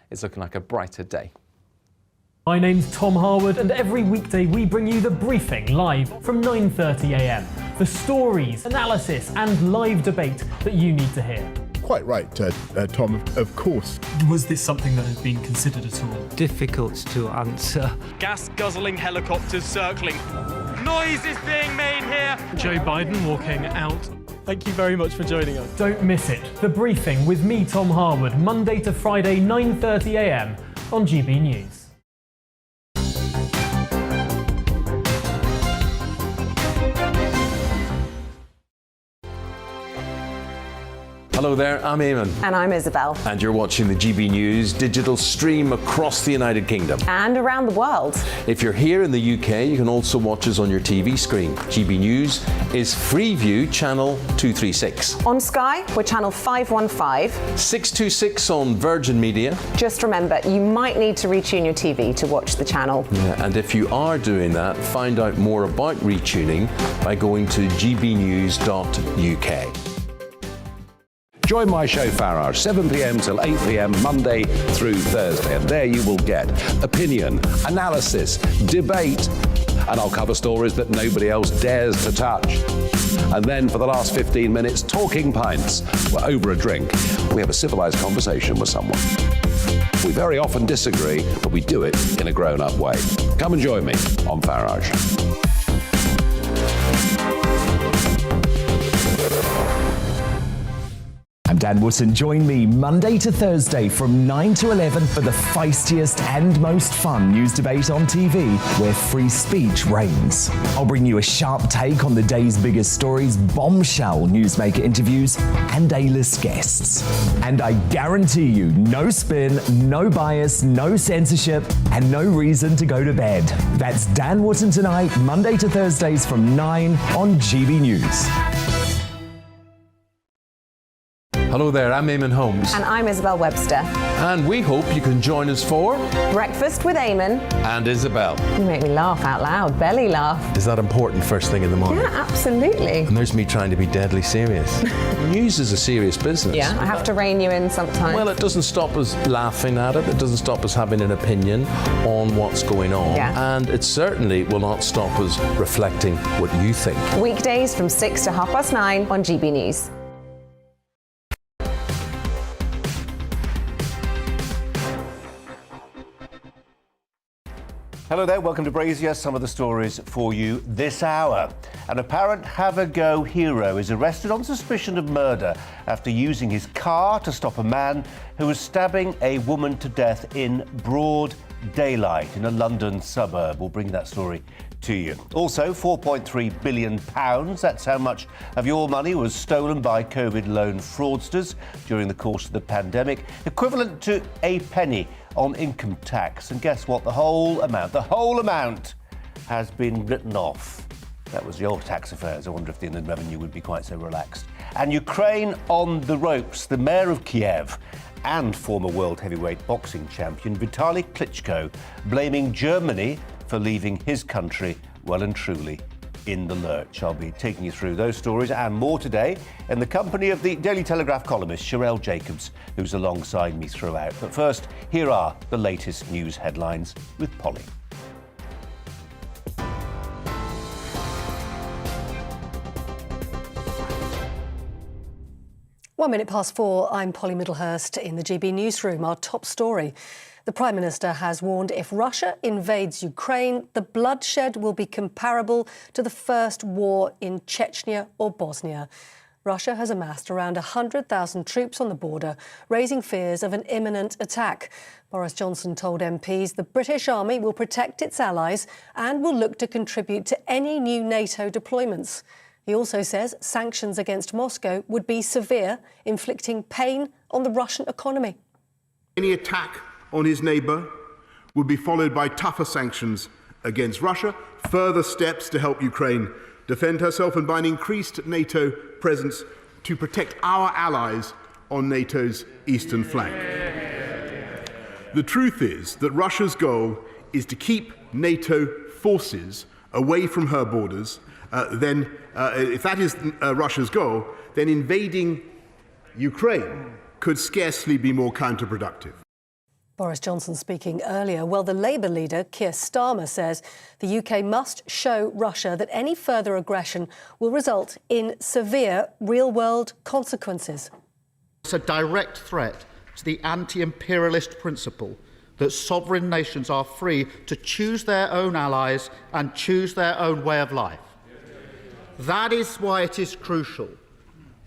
It's looking like a brighter day. My name's Tom Harwood, and every weekday we bring you The Briefing live from 9:30 a.m. The stories, analysis and live debate that you need to hear. Quite right, Tom, of course. Was this something that had been considered at all? Difficult to answer. Gas-guzzling helicopters circling. Noise is being made here. Joe Biden walking out. Thank you very much for joining us. Don't miss it. The Briefing with me, Tom Harwood, Monday to Friday, 9:30 a.m. on GB News. Hello there, I'm Eamon. And I'm Isabel. And you're watching the GB News digital stream across the United Kingdom. And around the world. If you're here in the UK, you can also watch us on your TV screen. GB News is Freeview channel 236. On Sky, we're channel 515. 626 on Virgin Media. Just remember, you might need to retune your TV to watch the channel. Yeah, and if you are doing that, find out more about retuning by going to gbnews.uk. Join my show Farage, 7 p.m. till 8 p.m. Monday through Thursday, and there you will get opinion, analysis, debate, and I'll cover stories that nobody else dares to touch. And then for the last 15 minutes, talking pints. We're over a drink. We have a civilized conversation with someone. We very often disagree, but we do it in a grown-up way. Come and join me on Farage. I'm Dan Wootton. Join me Monday to Thursday from 9 to 11 for the feistiest and most fun news debate on TV, where free speech reigns. I'll bring you a sharp take on the day's biggest stories, bombshell newsmaker interviews, and A-list guests. And I guarantee you, no spin, no bias, no censorship, and no reason to go to bed. That's Dan Wootton tonight, Monday to Thursdays from 9 on GB News. Hello there, I'm Eamon Holmes. And I'm Isabel Webster. And we hope you can join us for Breakfast with Eamon. And Isabel. You make me laugh out loud, belly laugh. Is that important first thing in the morning? Yeah, absolutely. And there's me trying to be deadly serious. News is a serious business. Yeah, I have to rein you in sometimes. Well, it doesn't stop us laughing at it. It doesn't stop us having an opinion on what's going on. Yeah. And it certainly will not stop us reflecting what you think. Weekdays from 6 to 9:30 on GB News. Hello there, welcome to Brazier. Some of the stories for you this hour. An apparent have-a-go hero is arrested on suspicion of murder after using his car to stop a man who was stabbing a woman to death in broad daylight in a London suburb. We'll bring that story to you. Also, £4.3 billion, that's how much of your money was stolen by COVID loan fraudsters during the course of the pandemic, equivalent to a penny on income tax. And guess what? The whole amount has been written off. That was the old tax affairs. I wonder if the Inland Revenue would be quite so relaxed. And Ukraine on the ropes. The mayor of Kiev and former world heavyweight boxing champion Vitali Klitschko blaming Germany for leaving his country well and truly in the lurch. I'll be taking you through those stories and more today in the company of the Daily Telegraph columnist Sherelle Jacobs, who's alongside me throughout. But first, here are the latest news headlines with Polly. One minute past 4, I'm Polly Middlehurst in the GB newsroom. Our top story. The Prime Minister has warned if Russia invades Ukraine, the bloodshed will be comparable to the first war in Chechnya or Bosnia. Russia has amassed around 100,000 troops on the border, raising fears of an imminent attack. Boris Johnson told MPs the British Army will protect its allies and will look to contribute to any new NATO deployments. He also says sanctions against Moscow would be severe, inflicting pain on the Russian economy. Any attack on his neighbour would be followed by tougher sanctions against Russia, further steps to help Ukraine defend herself, and by an increased NATO presence to protect our allies on NATO's eastern flank. The truth is that Russia's goal is to keep NATO forces away from her borders. If that is Russia's goal, then invading Ukraine could scarcely be more counterproductive. Boris Johnson speaking earlier. Well, the Labour leader, Keir Starmer, says the UK must show Russia that any further aggression will result in severe real-world consequences. It's a direct threat to the anti-imperialist principle that sovereign nations are free to choose their own allies and choose their own way of life. That is why it is crucial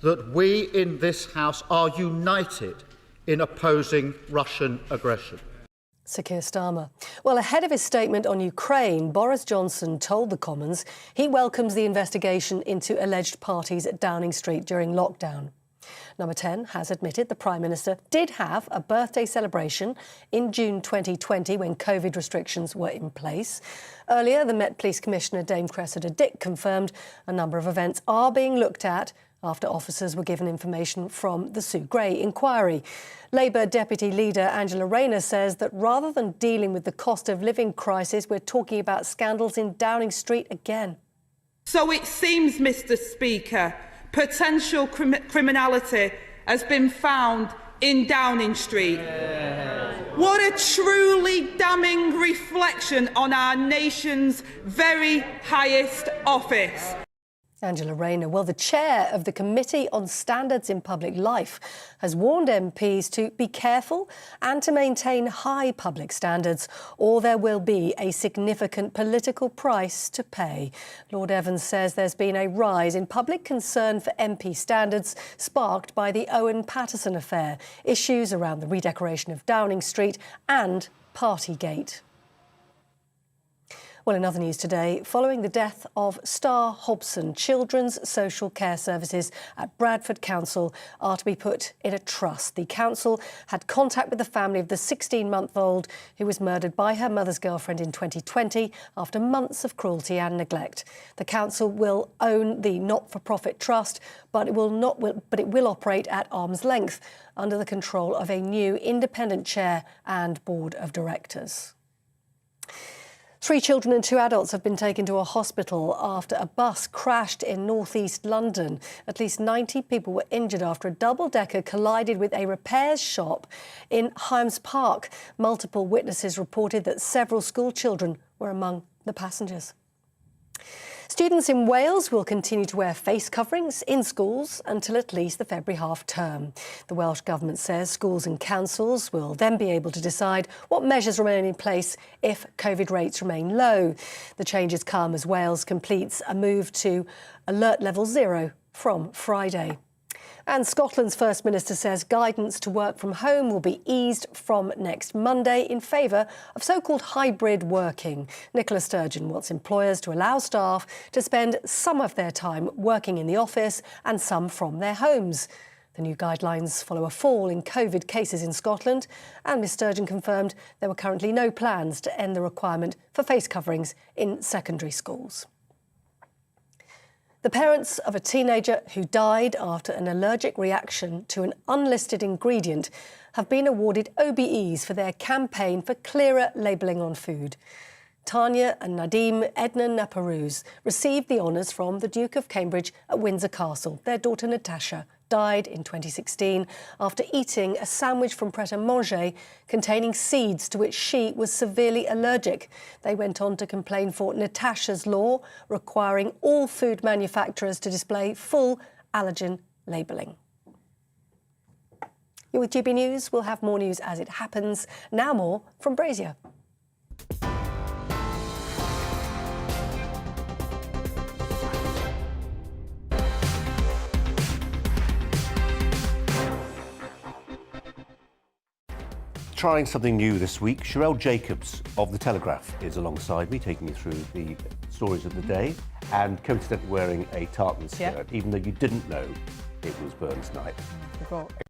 that we in this House are united in opposing Russian aggression. Sir Keir Starmer. Well, ahead of his statement on Ukraine, Boris Johnson told the Commons he welcomes the investigation into alleged parties at Downing Street during lockdown. Number 10 has admitted the Prime Minister did have a birthday celebration in June 2020 when COVID restrictions were in place. Earlier, the Met Police Commissioner Dame Cressida Dick confirmed a number of events are being looked at after officers were given information from the Sue Gray inquiry. Labour Deputy Leader Angela Rayner says that rather than dealing with the cost of living crisis, we're talking about scandals in Downing Street again. So it seems, Mr Speaker, potential criminality has been found in Downing Street. What a truly damning reflection on our nation's very highest office. Angela Rayner. Well, the chair of the Committee on Standards in Public Life has warned MPs to be careful and to maintain high public standards, or there will be a significant political price to pay. Lord Evans says there's been a rise in public concern for MP standards sparked by the Owen Paterson affair, issues around the redecoration of Downing Street and Partygate. Well, in other news today, following the death of Star Hobson, children's social care services at Bradford Council are to be put in a trust. The council had contact with the family of the 16-month-old who was murdered by her mother's girlfriend in 2020 after months of cruelty and neglect. The council will own the not-for-profit trust, but it will operate at arm's length under the control of a new independent chair and board of directors. 3 children and 2 adults have been taken to a hospital after a bus crashed in north-east London. At least 90 people were injured after a double-decker collided with a repairs shop in Hyams Park. Multiple witnesses reported that several school children were among the passengers. Students in Wales will continue to wear face coverings in schools until at least the February half-term. The Welsh Government says schools and councils will then be able to decide what measures remain in place if COVID rates remain low. The changes come as Wales completes a move to alert level 0 from Friday. And Scotland's First Minister says guidance to work from home will be eased from next Monday in favour of so-called hybrid working. Nicola Sturgeon wants employers to allow staff to spend some of their time working in the office and some from their homes. The new guidelines follow a fall in COVID cases in Scotland, and Ms Sturgeon confirmed there were currently no plans to end the requirement for face coverings in secondary schools. The parents of a teenager who died after an allergic reaction to an unlisted ingredient have been awarded OBEs for their campaign for clearer labelling on food. Tanya and Nadim Edna Naparuz received the honours from the Duke of Cambridge at Windsor Castle. Their daughter Natasha died in 2016 after eating a sandwich from Pret-a-Manger containing seeds to which she was severely allergic. They went on to complain for Natasha's law, requiring all food manufacturers to display full allergen labelling. You're with GB News. We'll have more news as it happens. Now more from Brazier. Trying something new this week, Sherelle Jacobs of The Telegraph is alongside me, taking you through the stories of the day, and coincidentally wearing a tartan skirt, even though you didn't know it was Burns night.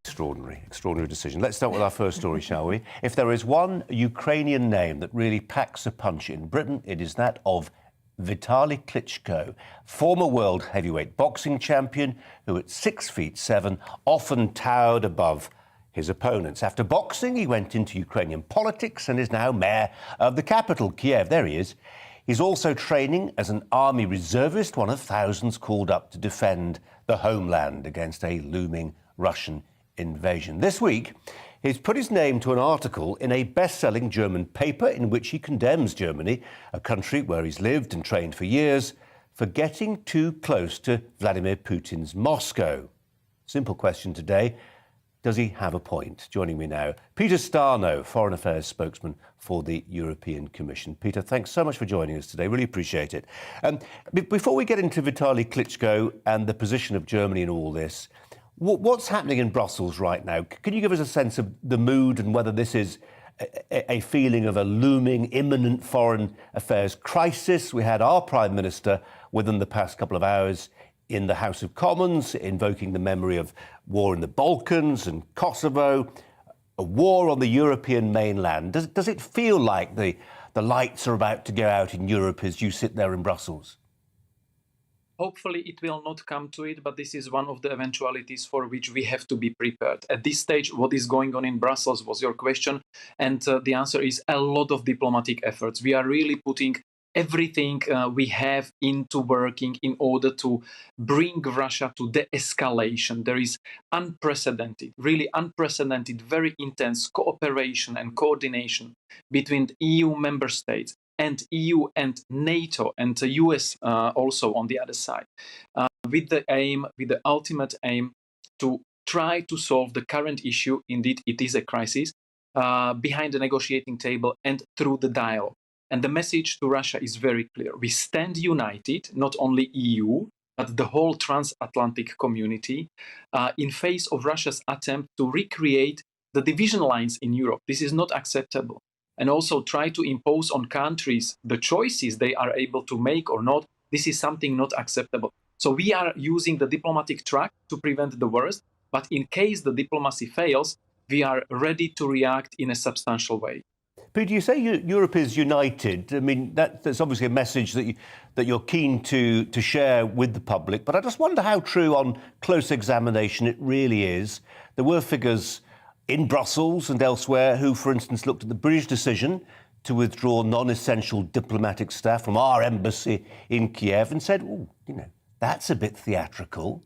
Extraordinary decision. Let's start with our first story, shall we? If there is one Ukrainian name that really packs a punch in Britain, it is that of Vitali Klitschko, former world heavyweight boxing champion who at 6'7" often towered above his opponents. After boxing, he went into Ukrainian politics and is now mayor of the capital, Kiev. There he is. He's also training as an army reservist, one of thousands called up to defend the homeland against a looming Russian invasion. This week, He's put his name to an article in a best-selling German paper in which he condemns Germany, a country where he's lived and trained for years, for getting too close to Vladimir Putin's Moscow. Simple question today. Does he have a point? Joining me now, Peter Starno, Foreign Affairs spokesman for the European Commission. Peter, thanks so much for joining us today. Really appreciate it. Before we get into Vitali Klitschko and the position of Germany in all this, what's happening in Brussels right now? Can you give us a sense of the mood and whether this is a feeling of a looming, imminent foreign affairs crisis? We had our Prime Minister within the past couple of hours in the House of Commons, invoking the memory of war in the Balkans and Kosovo, a war on the European mainland. Does it feel like the lights are about to go out in Europe as you sit there in Brussels? Hopefully it will not come to it, but this is one of the eventualities for which we have to be prepared. At this stage, what is going on in Brussels was your question, and the answer is a lot of diplomatic efforts. We are really putting everything we have into working in order to bring Russia to de-escalation. There is unprecedented, really unprecedented, very intense cooperation and coordination between EU member states and EU and NATO and the US also on the other side, with the ultimate aim to try to solve the current issue. Indeed, it is a crisis, behind the negotiating table and through the dialogue. And the message to Russia is very clear. We stand united, not only EU, but the whole transatlantic community, in face of Russia's attempt to recreate the division lines in Europe. This is not acceptable. And also try to impose on countries the choices they are able to make or not. This is something not acceptable. So we are using the diplomatic track to prevent the worst. But in case the diplomacy fails, we are ready to react in a substantial way. Peter, you say Europe is united. I mean, that's obviously a message that you're keen to share with the public. But I just wonder how true on close examination it really is. There were figures in Brussels and elsewhere who, for instance, looked at the British decision to withdraw non-essential diplomatic staff from our embassy in Kiev and said, oh, that's a bit theatrical.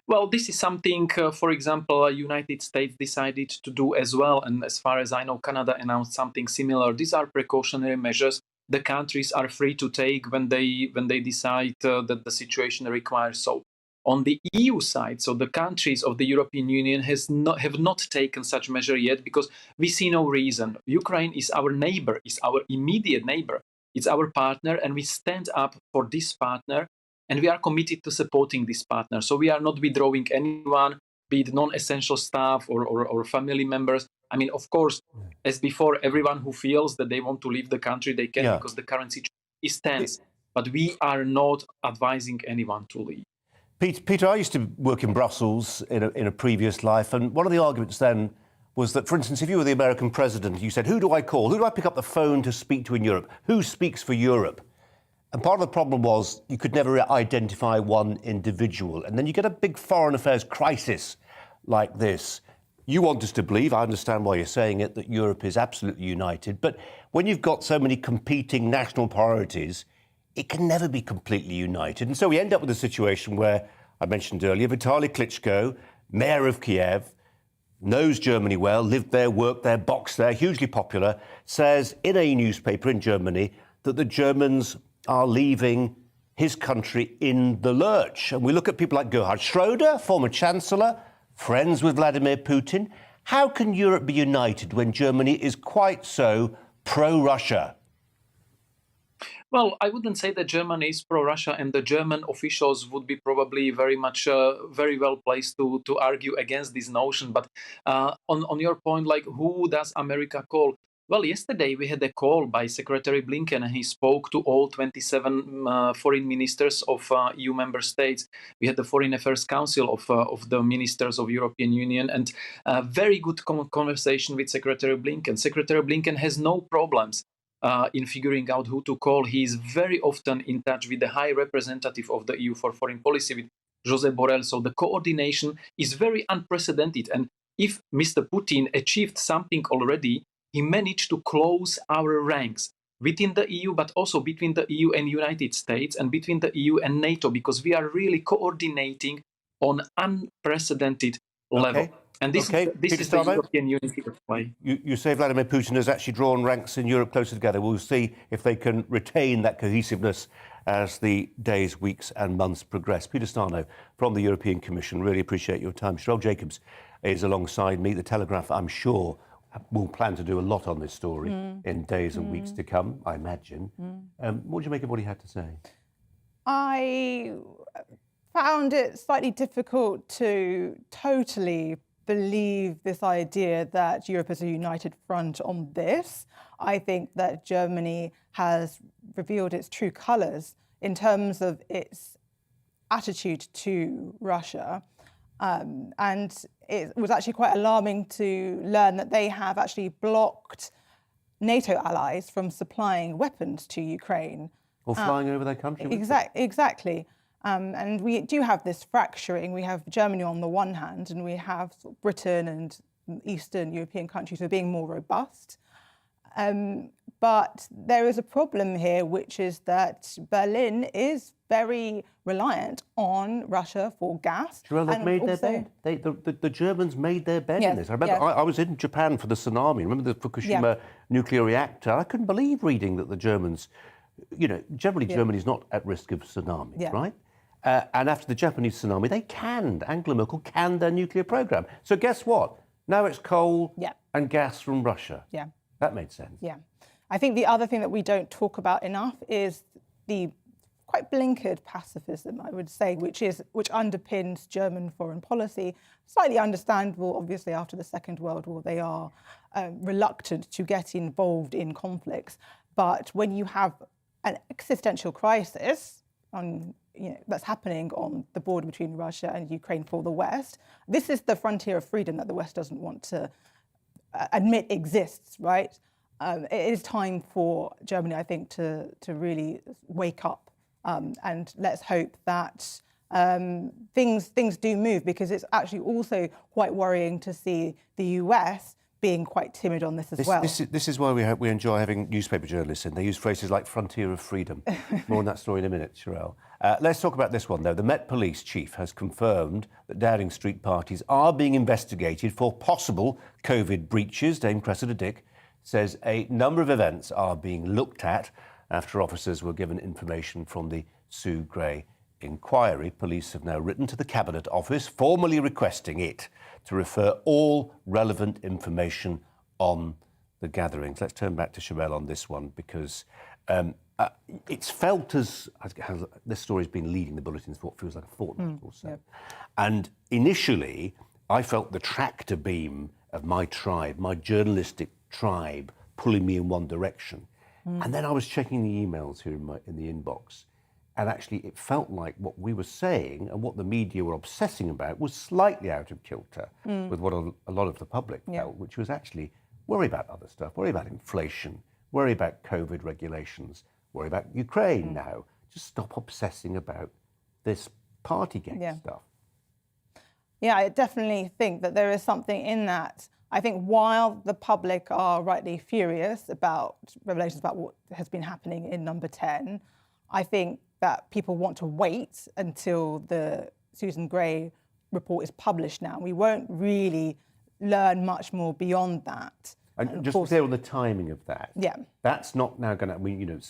Well, this is something, for example, United States decided to do as well. And as far as I know, Canada announced something similar. These are precautionary measures the countries are free to take when they decide that the situation requires so. On the EU side, so the countries of the European Union have not taken such measure yet because we see no reason. Ukraine is our neighbor, is our immediate neighbor. It's our partner, and we stand up for this partner. And we are committed to supporting this partner. So we are not withdrawing anyone, be it non-essential staff or family members. I mean, of course, as before, everyone who feels that they want to leave the country, they can, because the current situation is tense. But we are not advising anyone to leave. Peter, I used to work in Brussels in a previous life. And one of the arguments then was that, for instance, if you were the American president, you said, who do I call? Who do I pick up the phone to speak to in Europe? Who speaks for Europe? And part of the problem was you could never identify one individual. And then you get a big foreign affairs crisis like this. You want us to believe, I understand why you're saying it, that Europe is absolutely united. But when you've got so many competing national priorities, it can never be completely united. And so we end up with a situation where, I mentioned earlier, Vitali Klitschko, mayor of Kiev, knows Germany well, lived there, worked there, boxed there, hugely popular, says in a newspaper in Germany that the Germans are leaving his country in the lurch. And we look at people like Gerhard Schroeder, former Chancellor, friends with Vladimir Putin. How can Europe be united when Germany is quite so pro-Russia? Well, I wouldn't say that Germany is pro-Russia, and the German officials would be probably very well placed to argue against this notion. But on your point, like, who does America call? Well, yesterday we had a call by Secretary Blinken, and he spoke to all 27 foreign ministers of EU member states. We had the Foreign Affairs Council of the ministers of European Union, and a very good conversation with Secretary Blinken. Secretary Blinken has no problems in figuring out who to call. He is very often in touch with the High Representative of the EU for Foreign Policy, with Josep Borrell. So the coordination is very unprecedented. And if Mr. Putin achieved something already, he managed to close our ranks within the EU, but also between the EU and United States and between the EU and NATO, because we are really coordinating on unprecedented level. And this is the European unity of why. You say Vladimir Putin has actually drawn ranks in Europe closer together. We'll see if they can retain that cohesiveness as the days, weeks and months progress. Peter Stano from the European Commission, really appreciate your time. Cheryl Jacobs is alongside me. The Telegraph, I'm sure, will plan to do a lot on this story in days and weeks to come, I imagine. What do you make of what he had to say? I found it slightly difficult to totally believe this idea that Europe is a united front on this. I think that Germany has revealed its true colours in terms of its attitude to Russia. And it was actually quite alarming to learn that they have actually blocked NATO allies from supplying weapons to Ukraine. Or flying over their country. Exactly. And we do have this fracturing. We have Germany on the one hand, and we have sort of Britain and Eastern European countries who are being more robust. But there is a problem here, which is that Berlin is very reliant on Russia for gas. Well, they've made their bed. The Germans made their bed in this. I remember I was in Japan for the tsunami. Remember the Fukushima nuclear reactor? I couldn't believe reading that the Germans, generally Germany's not at risk of tsunamis, right? And after the Japanese tsunami, they canned, Angela Merkel canned their nuclear program. So guess what? Now it's coal and gas from Russia. Yeah. That made sense. Yeah. I think the other thing that we don't talk about enough is the quite blinkered pacifism, I would say, which underpins German foreign policy. Slightly understandable, obviously, after the Second World War, they are reluctant to get involved in conflicts. But when you have an existential crisis that's happening on the border between Russia and Ukraine for the West, this is the frontier of freedom that the West doesn't want to admit exists, right? It is time for Germany, I think, to really wake up, and let's hope that things do move, because it's actually also quite worrying to see the US being quite timid on this as well. This is why we enjoy having newspaper journalists in. They use phrases like frontier of freedom. More on that story in a minute, Cheryl. Let's talk about this one, though. The Met Police chief has confirmed that Downing Street parties are being investigated for possible COVID breaches. Dame Cressida Dick says a number of events are being looked at after officers were given information from the Sue Gray inquiry. Police have now written to the Cabinet Office, formally requesting it to refer all relevant information on the gatherings. Let's turn back to Cheryl on this one, because it's felt as this story's been leading the bulletins for what feels like a fortnight or so. And initially, I felt the tractor beam of my tribe, my journalistic tribe, pulling me in one direction. And then I was checking the emails here in the inbox, and actually it felt like what we were saying and what the media were obsessing about was slightly out of kilter with what a lot of the public felt, which was actually worry about other stuff, worry about inflation, worry about COVID regulations, worry about Ukraine now. Just stop obsessing about this Partygate stuff. Yeah, I definitely think that there is something in that. I think while the public are rightly furious about revelations about what has been happening in Number 10, I think that people want to wait until the Susan Gray report is published now. We won't really learn much more beyond that. And just to be clear on the timing of that. Yeah. That's not now going to,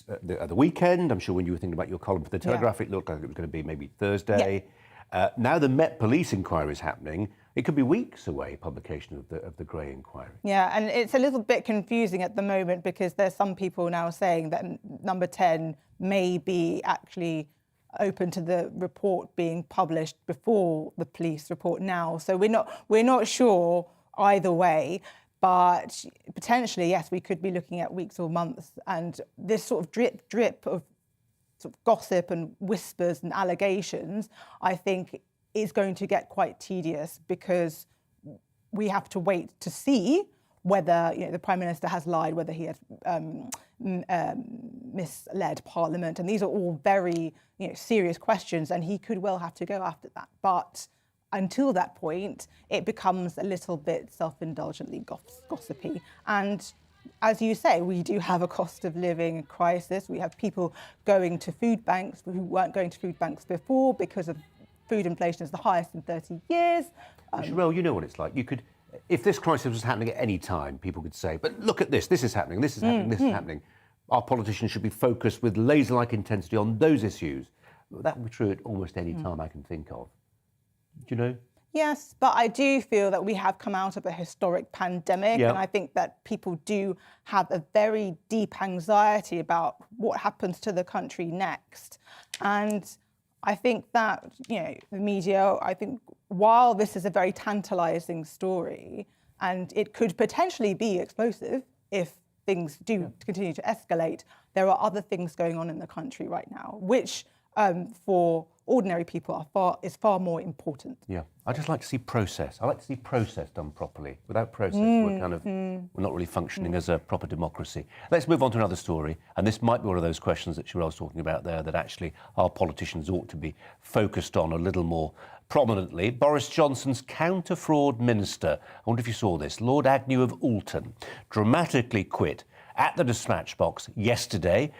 at the weekend, I'm sure when you were thinking about your column for the Telegraph, it looked like it was going to be maybe Thursday. Now the Met Police inquiry is happening. It could be weeks away, publication of the Gray inquiry. Yeah, and it's a little bit confusing at the moment, because there's some people now saying that Number 10 may be actually open to the report being published before the police report now. So we're not sure either way, but potentially, yes, we could be looking at weeks or months, and this sort of drip of sort of gossip and whispers and allegations, I think, is going to get quite tedious, because we have to wait to see whether the Prime Minister has lied, whether he has misled Parliament, and these are all very serious questions, and he could well have to go after that. But until that point, it becomes a little bit self-indulgently gossipy. And as you say, we do have a cost of living crisis. We have people going to food banks who weren't going to food banks before because of food inflation is the highest in 30 years. Sherelle, you know what it's like. You could, if this crisis was happening at any time, people could say, but look at this is happening, this is happening, this is happening. Our politicians should be focused with laser-like intensity on those issues. That would be true at almost any time I can think of. Do you know? Yes, but I do feel that we have come out of a historic pandemic, and I think that people do have a very deep anxiety about what happens to the country next. And I think that, the media, I think while this is a very tantalising story, and it could potentially be explosive if things do continue to escalate, there are other things going on in the country right now, which for ordinary people is far more important. Yeah, I just like to see process. I like to see process done properly. Without process, we're not really functioning as a proper democracy. Let's move on to another story, and this might be one of those questions that Sherelle's talking about there that actually our politicians ought to be focused on a little more prominently. Boris Johnson's counter-fraud minister, I wonder if you saw this, Lord Agnew of Wootton, dramatically quit at the dispatch box yesterday.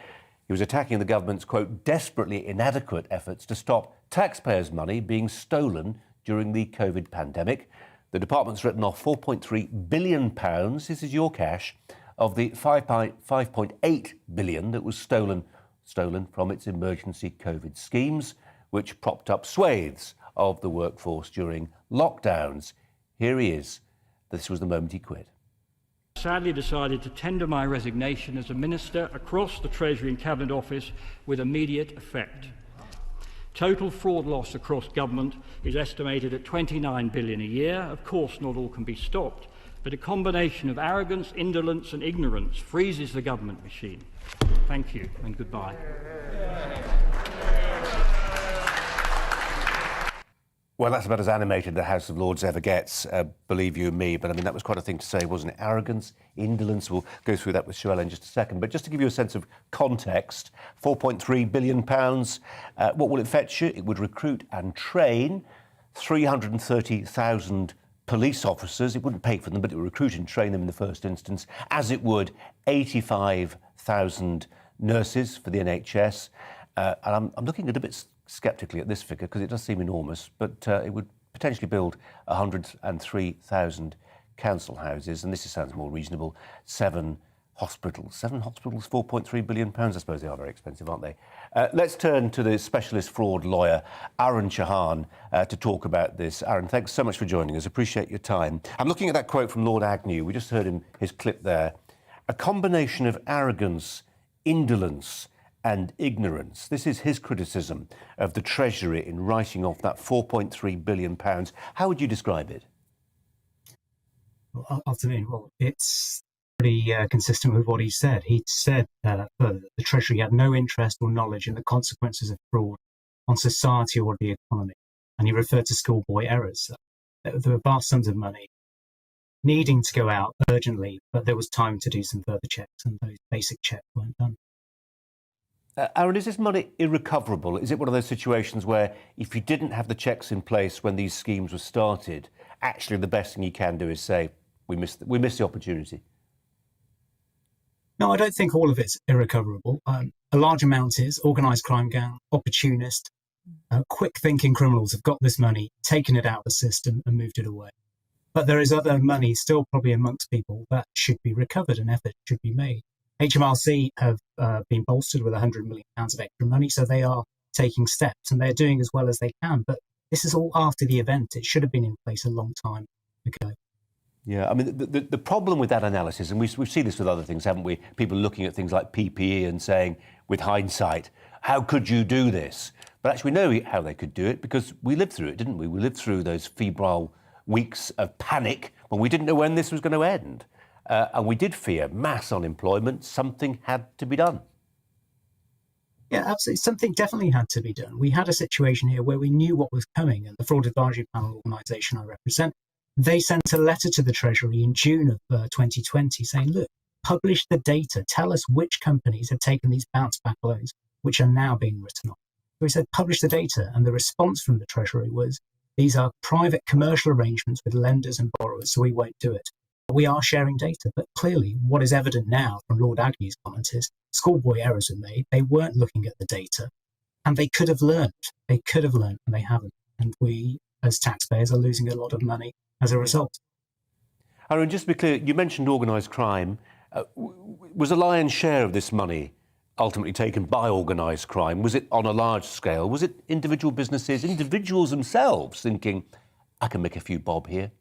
He was attacking the government's, quote, desperately inadequate efforts to stop taxpayers' money being stolen during the COVID pandemic. The department's written off £4.3 billion, this is your cash, of the £5.8 billion that was stolen from its emergency COVID schemes, which propped up swathes of the workforce during lockdowns. Here he is. This was the moment he quit. Sadly decided to tender my resignation as a minister across the Treasury and Cabinet Office with immediate effect. Total fraud loss across government is estimated at £29 billion a year. Of course, not all can be stopped, but a combination of arrogance, indolence and ignorance freezes the government machine. Thank you and goodbye. Well, that's about as animated the House of Lords ever gets, believe you me. But, I mean, that was quite a thing to say, wasn't it? Arrogance, indolence. We'll go through that with Sherelle in just a second. But just to give you a sense of context, £4.3 billion, what will it fetch you? It would recruit and train 330,000 police officers. It wouldn't pay for them, but it would recruit and train them in the first instance, as it would 85,000 nurses for the NHS. And I'm looking at a bit sceptically at this figure because it does seem enormous, but it would potentially build 103,000 council houses, and this sounds more reasonable. 7 hospitals, 4.3 billion pounds. I suppose they are very expensive, aren't they? Let's turn to the specialist fraud lawyer, Aaron Chahan, to talk about this. Aaron, thanks so much for joining us. Appreciate your time. I'm looking at that quote from Lord Agnew. We just heard his clip there. A combination of arrogance, indolence and ignorance. This is his criticism of the Treasury in writing off that £4.3 billion. How would you describe it? Well, ultimately, it's pretty consistent with what he said. He said further that the Treasury had no interest or knowledge in the consequences of fraud on society or the economy. And he referred to schoolboy errors. There were vast sums of money needing to go out urgently, but there was time to do some further checks, and those basic checks weren't done. Aaron, is this money irrecoverable? Is it one of those situations where if you didn't have the checks in place when these schemes were started, actually the best thing you can do is say, we missed the opportunity? No, I don't think all of it's irrecoverable. A large amount is. Organised crime gang, opportunist, quick-thinking criminals have got this money, taken it out of the system and moved it away. But there is other money still probably amongst people that should be recovered, and effort should be made. HMRC have been bolstered with £100 million of extra money, so they are taking steps and they're doing as well as they can. But this is all after the event. It should have been in place a long time ago. Yeah, I mean, the problem with that analysis, and we've seen this with other things, haven't we? People looking at things like PPE and saying, with hindsight, how could you do this? But actually we know how they could do it because we lived through it, didn't we? We lived through those febrile weeks of panic when we didn't know when this was going to end. And we did fear mass unemployment. Something had to be done. Yeah, absolutely. Something definitely had to be done. We had a situation here where we knew what was coming, and the Fraud Advisory Panel organisation I represent, they sent a letter to the Treasury in June of 2020 saying, look, publish the data. Tell us which companies have taken these bounce back loans, which are now being written off. So we said, publish the data. And the response from the Treasury was, these are private commercial arrangements with lenders and borrowers, so we won't do it. We are sharing data, but clearly what is evident now from Lord Agnew's comments is schoolboy errors were made. They weren't looking at the data, and they could have learned. They could have learned, and they haven't. and we, as taxpayers, are losing a lot of money as a result. Aaron, just to be clear, you mentioned organised crime. Was a lion's share of this money ultimately taken by organised crime? Was it on a large scale? Was it individual businesses, individuals themselves thinking, I can make a few bob here?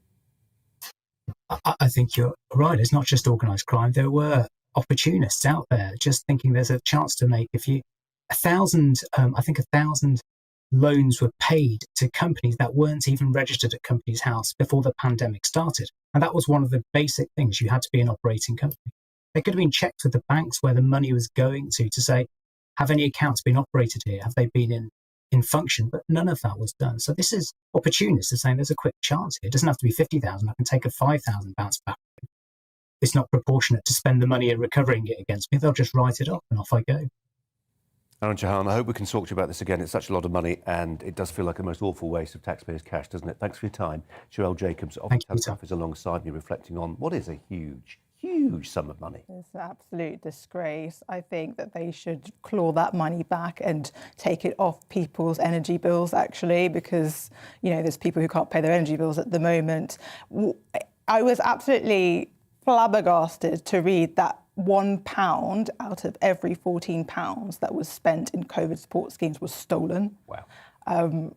I think you're right. It's not just organised crime. There were opportunists out there just thinking there's a chance to make a thousand loans were paid to companies that weren't even registered at Companies House before the pandemic started. And that was one of the basic things. You had to be an operating company. They could have been checked with the banks where the money was going to say, have any accounts been operated here? Have they been in function? But none of that was done. So this is opportunists are saying there's a quick chance here. It doesn't have to be 50,000. I can take a 5,000 bounce back. It's not proportionate to spend the money and recovering it against me. They'll just write it off and off I go. Aaron Jahan, I hope we can talk to you about this again. It's such a lot of money and it does feel like the most awful waste of taxpayers' cash, doesn't it? Thanks for your time. Sherelle Jacobs, Office Telegraph, is alongside me reflecting on what is a huge sum of money. It's an absolute disgrace. I think that they should claw that money back and take it off people's energy bills, actually, because, there's people who can't pay their energy bills at the moment. I was absolutely flabbergasted to read that £1 out of every £14 that was spent in COVID support schemes was stolen. Wow.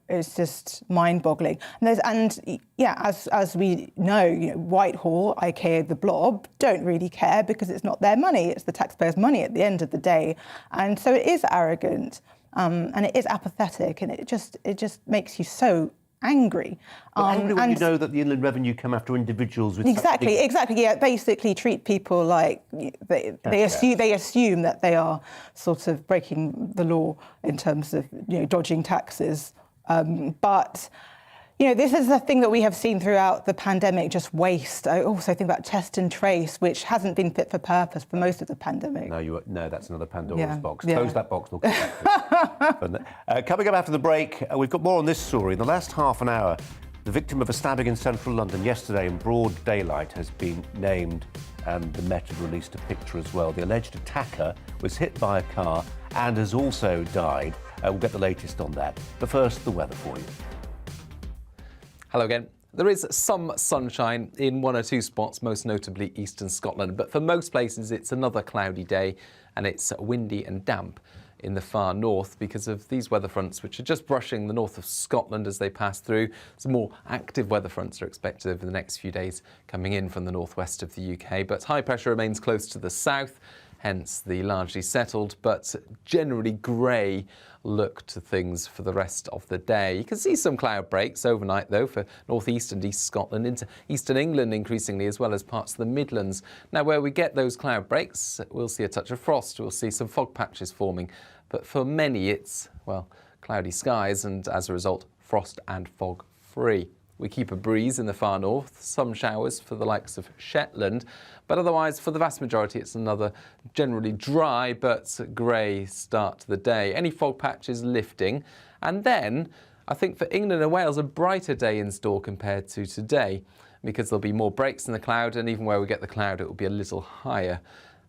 It's just mind-boggling. As we know, Whitehall, aka the Blob, don't really care because it's not their money; it's the taxpayers' money at the end of the day, and so it is arrogant, and it is apathetic, and it just makes you so angry. Angry when you know that the Inland Revenue come after individuals with exactly. Yeah, basically treat people like they assume that they are sort of breaking the law in terms of dodging taxes. But this is the thing that we have seen throughout the pandemic, just waste. I also think about test and trace, which hasn't been fit for purpose for most of the pandemic. No, that's another Pandora's box. Yeah. Close that box. We'll come back to it. Coming up after the break, we've got more on this story. In the last half an hour, the victim of a stabbing in central London yesterday in broad daylight has been named, and the Met have released a picture as well. The alleged attacker was hit by a car and has also died. We'll get the latest on that. But first, the weather for you. Hello again. There is some sunshine in one or two spots, most notably eastern Scotland, but for most places it's another cloudy day and it's windy and damp in the far north because of these weather fronts which are just brushing the north of Scotland as they pass through. Some more active weather fronts are expected over the next few days coming in from the northwest of the UK, but high pressure remains close to the south, hence the largely settled but generally grey look to things for the rest of the day. You can see some cloud breaks overnight though for northeast and east Scotland, into eastern England increasingly, as well as parts of the Midlands. Now where we get those cloud breaks, we'll see a touch of frost, we'll see some fog patches forming, but for many it's, well, cloudy skies and as a result frost and fog free. We keep a breeze in the far north, some showers for the likes of Shetland, but otherwise for the vast majority it's another generally dry but grey start to the day. Any fog patches lifting, and then I think for England and Wales a brighter day in store compared to today, because there'll be more breaks in the cloud, and even where we get the cloud it will be a little higher.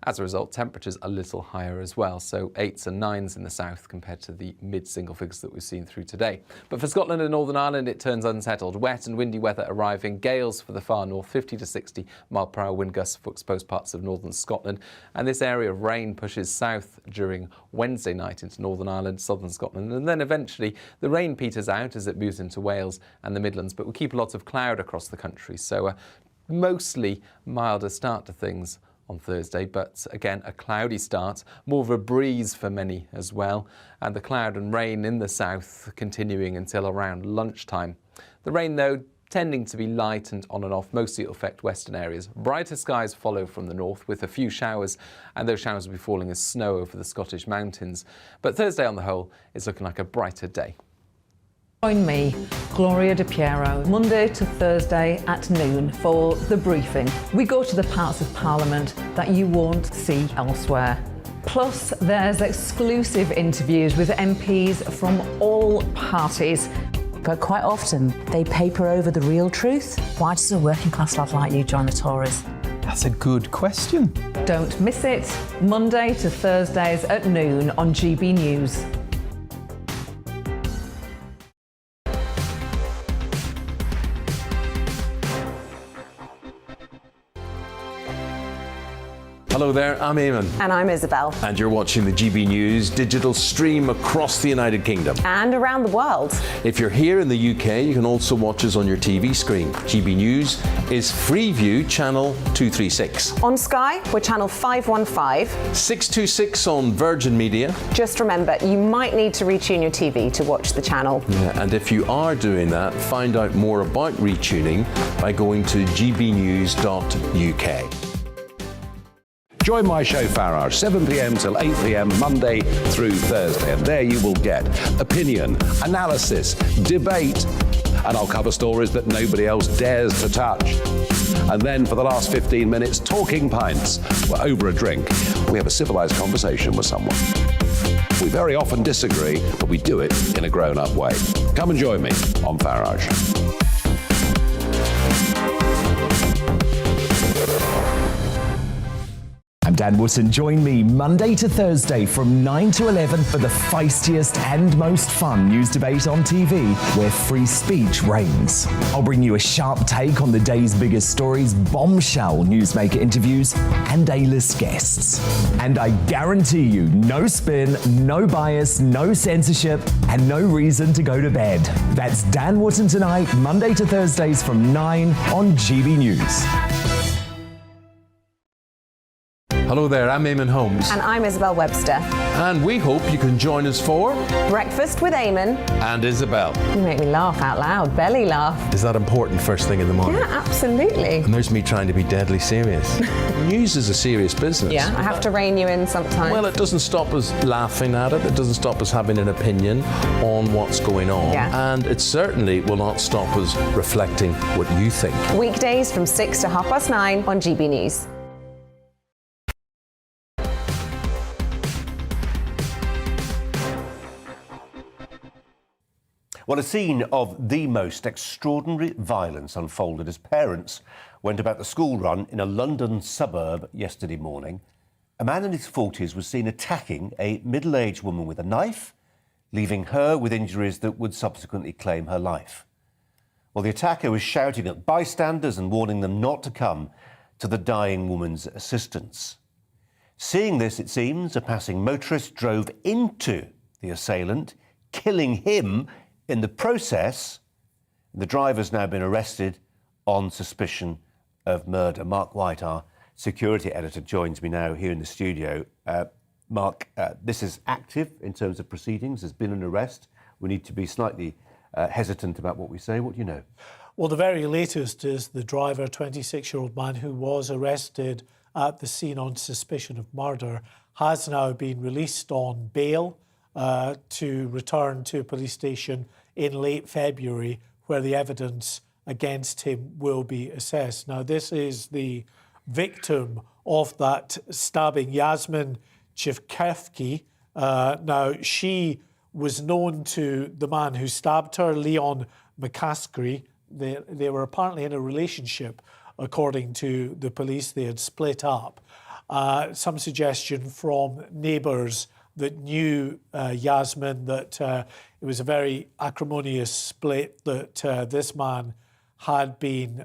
As a result, temperatures a little higher as well, so 8s and 9s in the south compared to the mid-single figures that we've seen through today. But for Scotland and Northern Ireland, it turns unsettled. Wet and windy weather arriving, gales for the far north, 50 to 60 mile-per-hour wind gusts for exposed parts of northern Scotland. And this area of rain pushes south during Wednesday night into Northern Ireland, southern Scotland, and then eventually the rain peters out as it moves into Wales and the Midlands, but we'll keep a lot of cloud across the country, so mostly milder start to things on Thursday, but again a cloudy start, more of a breeze for many as well, and the cloud and rain in the south continuing until around lunchtime. The rain though tending to be light and on and off, mostly it'll affect western areas. Brighter skies follow from the north with a few showers, and those showers will be falling as snow over the Scottish mountains. But Thursday on the whole is looking like a brighter day. Join me, Gloria De Piero, Monday to Thursday at noon for The Briefing. We go to the parts of Parliament that you won't see elsewhere. Plus, there's exclusive interviews with MPs from all parties. But quite often, they paper over the real truth. Why does a working class lad like you join the Tories? That's a good question. Don't miss it, Monday to Thursdays at noon on GB News. Hello there, I'm Eamon. And I'm Isabel. And you're watching the GB News digital stream across the United Kingdom. And around the world. If you're here in the UK, you can also watch us on your TV screen. GB News is Freeview channel 236. On Sky, we're channel 515. 626 on Virgin Media. Just remember, you might need to retune your TV to watch the channel. Yeah, and if you are doing that, find out more about retuning by going to gbnews.uk. Join my show Farage, 7 p.m. till 8 p.m. Monday through Thursday. And there you will get opinion, analysis, debate, and I'll cover stories that nobody else dares to touch. And then for the last 15 minutes, talking pints. We're over a drink. We have a civilized conversation with someone. We very often disagree, but we do it in a grown-up way. Come and join me on Farage. I'm Dan Wootton. Join me Monday to Thursday from 9 to 11 for the feistiest and most fun news debate on TV, where free speech reigns. I'll bring you a sharp take on the day's biggest stories, bombshell newsmaker interviews, and A-list guests. And I guarantee you, no spin, no bias, no censorship, and no reason to go to bed. That's Dan Wootton tonight, Monday to Thursdays from 9 on GB News. Hello there, I'm Eamon Holmes. And I'm Isabel Webster. And we hope you can join us for Breakfast with Eamon and Isabel. You make me laugh out loud, belly laugh. Is that important first thing in the morning? Yeah, absolutely. And there's me trying to be deadly serious. News is a serious business. Yeah, I have to rein you in sometimes. Well, it doesn't stop us laughing at it. It doesn't stop us having an opinion on what's going on. Yeah. And it certainly will not stop us reflecting what you think. Weekdays from 6 to 9:30 on GB News. Well, a scene of the most extraordinary violence unfolded as parents went about the school run in a London suburb yesterday morning. A man in his 40s was seen attacking a middle-aged woman with a knife, leaving her with injuries that would subsequently claim her life. Well, the attacker was shouting at bystanders and warning them not to come to the dying woman's assistance. Seeing this, it seems, a passing motorist drove into the assailant, killing him in the process. The driver's now been arrested on suspicion of murder. Mark White, our security editor, joins me now here in the studio. Mark, this is active in terms of proceedings. There's been an arrest. We need to be slightly hesitant about what we say. What do you know? Well, the very latest is the driver, 26-year-old man who was arrested at the scene on suspicion of murder, has now been released on bail to return to a police station in late February, where the evidence against him will be assessed. Now, this is the victim of that stabbing, Yasmin Chivkevki. Now, she was known to the man who stabbed her, Leon McCaskey. They were apparently in a relationship, according to the police. They had split up. Some suggestion from neighbours that knew Yasmin that it was a very acrimonious split, that this man had been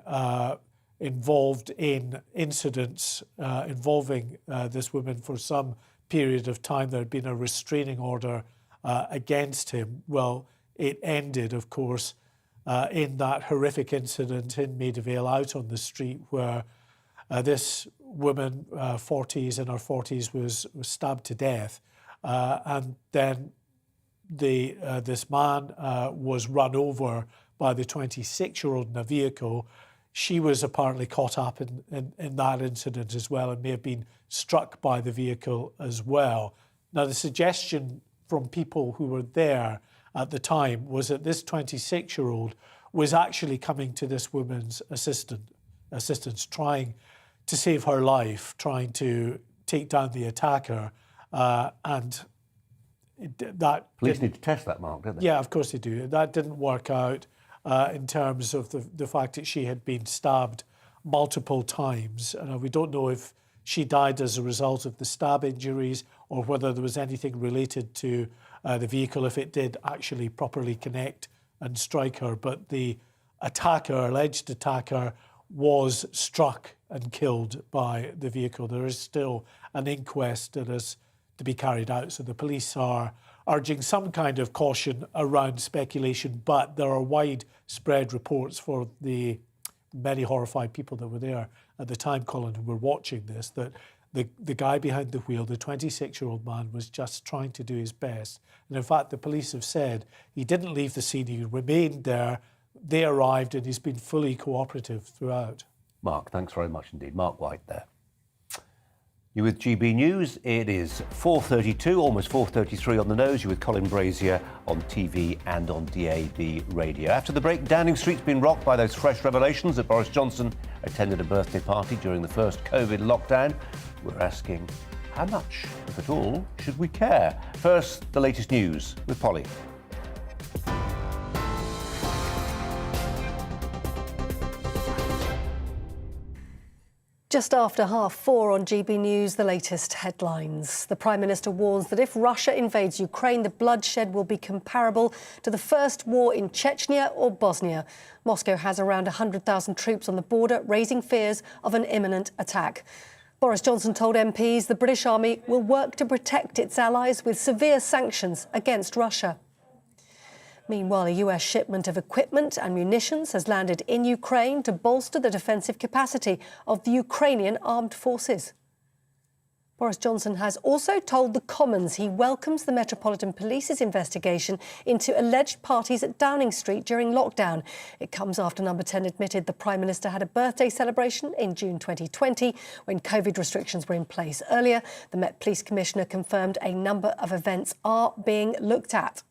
involved in incidents involving this woman for some period of time. There had been a restraining order against him. Well, it ended, of course, in that horrific incident in Maida Vale out on the street, where this woman, in her 40s, was stabbed to death. And then this man was run over by the 26-year-old in a vehicle. She was apparently caught up in that incident as well, and may have been struck by the vehicle as well. Now, the suggestion from people who were there at the time was that this 26-year-old was actually coming to this woman's assistance, trying to save her life, trying to take down the attacker. And that police need to test that, Mark, don't they? Yeah, of course they do. That didn't work out in terms of the fact that she had been stabbed multiple times. And we don't know if she died as a result of the stab injuries or whether there was anything related to the vehicle, if it did actually properly connect and strike her. But the attacker, alleged attacker, was struck and killed by the vehicle. There is still an inquest that is to be carried out. So the police are urging some kind of caution around speculation, but there are widespread reports for the many horrified people that were there at the time, Colin, who were watching this, that the guy behind the wheel, the 26-year-old man, was just trying to do his best. And in fact, the police have said he didn't leave the scene, he remained there. They arrived and he's been fully cooperative throughout. Mark, thanks very much indeed. Mark White there. You're with GB News. It is 4:32, almost 4:33 on the nose. You're with Colin Brazier on TV and on DAB radio. After the break, Downing Street's been rocked by those fresh revelations that Boris Johnson attended a birthday party during the first COVID lockdown. We're asking, how much, if at all, should we care? First, the latest news with Polly. Just after 4:30 on GB News, the latest headlines. The Prime Minister warns that if Russia invades Ukraine, the bloodshed will be comparable to the first war in Chechnya or Bosnia. Moscow has around 100,000 troops on the border, raising fears of an imminent attack. Boris Johnson told MPs the British Army will work to protect its allies with severe sanctions against Russia. Meanwhile, a US shipment of equipment and munitions has landed in Ukraine to bolster the defensive capacity of the Ukrainian armed forces. Boris Johnson has also told the Commons he welcomes the Metropolitan Police's investigation into alleged parties at Downing Street during lockdown. It comes after Number 10 admitted the Prime Minister had a birthday celebration in June 2020 when COVID restrictions were in place. Earlier, the Met Police Commissioner confirmed a number of events are being looked at.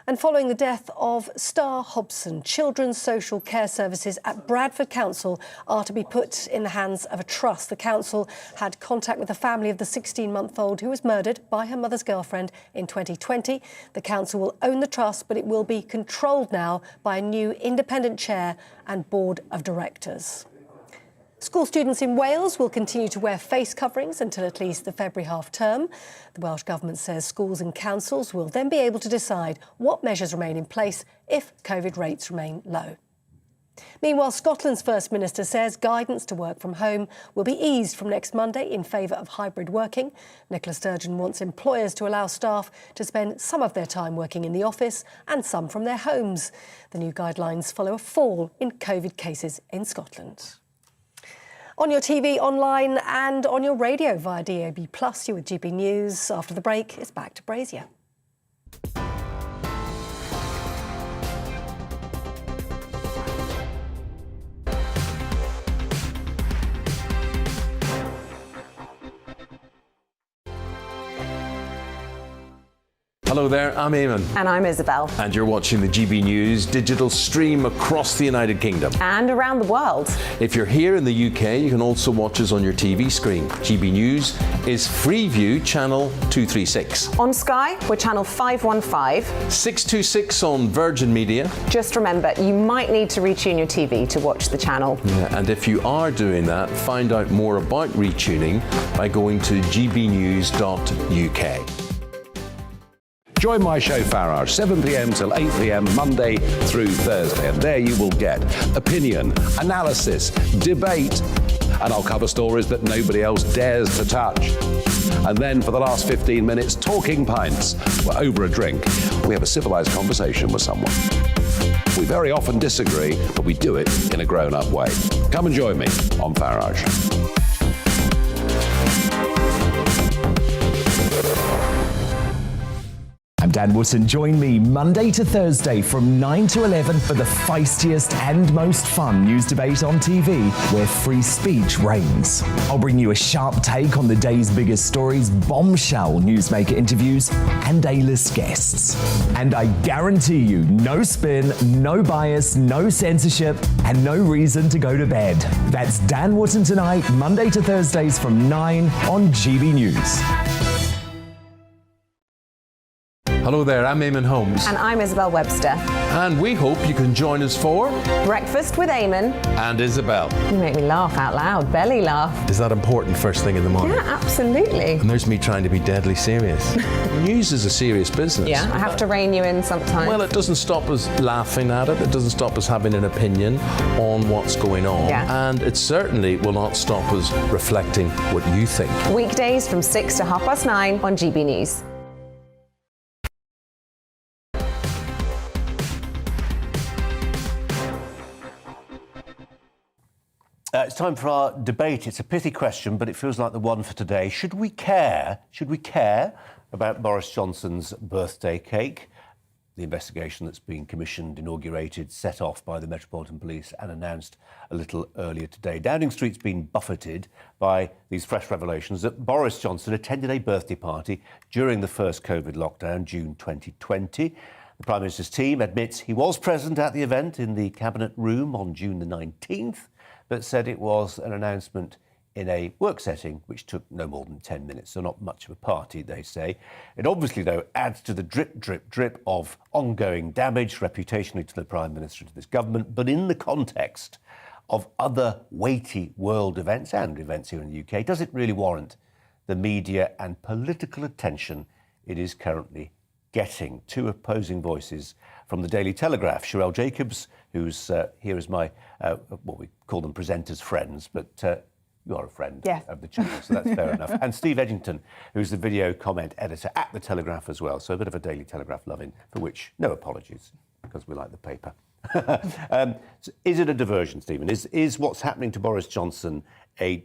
And following the death of Star Hobson, children's social care services at Bradford Council are to be put in the hands of a trust. The council had contact with the family of the 16-month-old who was murdered by her mother's girlfriend in 2020. The council will own the trust, but it will be controlled now by a new independent chair and board of directors. School students in Wales will continue to wear face coverings until at least the February half-term. The Welsh Government says schools and councils will then be able to decide what measures remain in place if COVID rates remain low. Meanwhile, Scotland's First Minister says guidance to work from home will be eased from next Monday in favour of hybrid working. Nicola Sturgeon wants employers to allow staff to spend some of their time working in the office and some from their homes. The new guidelines follow a fall in COVID cases in Scotland. On your TV, online and on your radio via DAB+, you're with GB News. After the break, it's back to Brazier. Hello there, I'm Eamon. And I'm Isabel. And you're watching the GB News digital stream across the United Kingdom. And around the world. If you're here in the UK, you can also watch us on your TV screen. GB News is Freeview channel 236. On Sky, we're channel 515. 626 on Virgin Media. Just remember, you might need to retune your TV to watch the channel. Yeah, and if you are doing that, find out more about retuning by going to gbnews.uk. Join my show Farage, 7 p.m. till 8 p.m. Monday through Thursday. And there you will get opinion, analysis, debate, and I'll cover stories that nobody else dares to touch. And then for the last 15 minutes, talking pints. We're over a drink. We have a civilised conversation with someone. We very often disagree, but we do it in a grown-up way. Come and join me on Farage. I'm Dan Wootton. Join me Monday to Thursday from 9 to 11 for the feistiest and most fun news debate on TV, where free speech reigns. I'll bring you a sharp take on the day's biggest stories, bombshell newsmaker interviews, and A-list guests. And I guarantee you, no spin, no bias, no censorship, and no reason to go to bed. That's Dan Wootton tonight, Monday to Thursdays from 9 on GB News. Hello there, I'm Eamon Holmes. And I'm Isabel Webster. And we hope you can join us for Breakfast with Eamon and Isabel. You make me laugh out loud, belly laugh. Is that important first thing in the morning? Yeah, absolutely. And there's me trying to be deadly serious. News is a serious business. Yeah, I have to rein you in sometimes. Well, it doesn't stop us laughing at it. It doesn't stop us having an opinion on what's going on. Yeah. And it certainly will not stop us reflecting what you think. Weekdays from 6 to 9:30 on GB News. It's time for our debate. It's a pithy question, but it feels like the one for today. Should we care about Boris Johnson's birthday cake? The investigation that's been commissioned, inaugurated, set off by the Metropolitan Police and announced a little earlier today. Downing Street's been buffeted by these fresh revelations that Boris Johnson attended a birthday party during the first COVID lockdown, June 2020. The Prime Minister's team admits he was present at the event in the Cabinet Room on June the 19th, but said it was an announcement in a work setting which took no more than 10 minutes, so not much of a party, they say. It obviously, though, adds to the drip, drip, drip of ongoing damage reputationally to the Prime Minister and to this government, but in the context of other weighty world events and events here in the UK, does it really warrant the media and political attention it is currently getting? Two opposing voices from the Daily Telegraph. Sherelle Jacobs, who's here as my, what we call them presenters' friends, but you are a friend of the channel, so that's fair enough. And Steve Edgington, who's the video comment editor at the Telegraph as well, so a bit of a Daily Telegraph loving, for which no apologies, because we like the paper. So is it a diversion, Stephen? Is what's happening to Boris Johnson an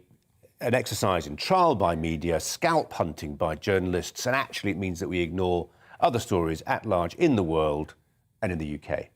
exercise in trial by media, scalp hunting by journalists, and actually it means that we ignore other stories at large in the world and in the UK?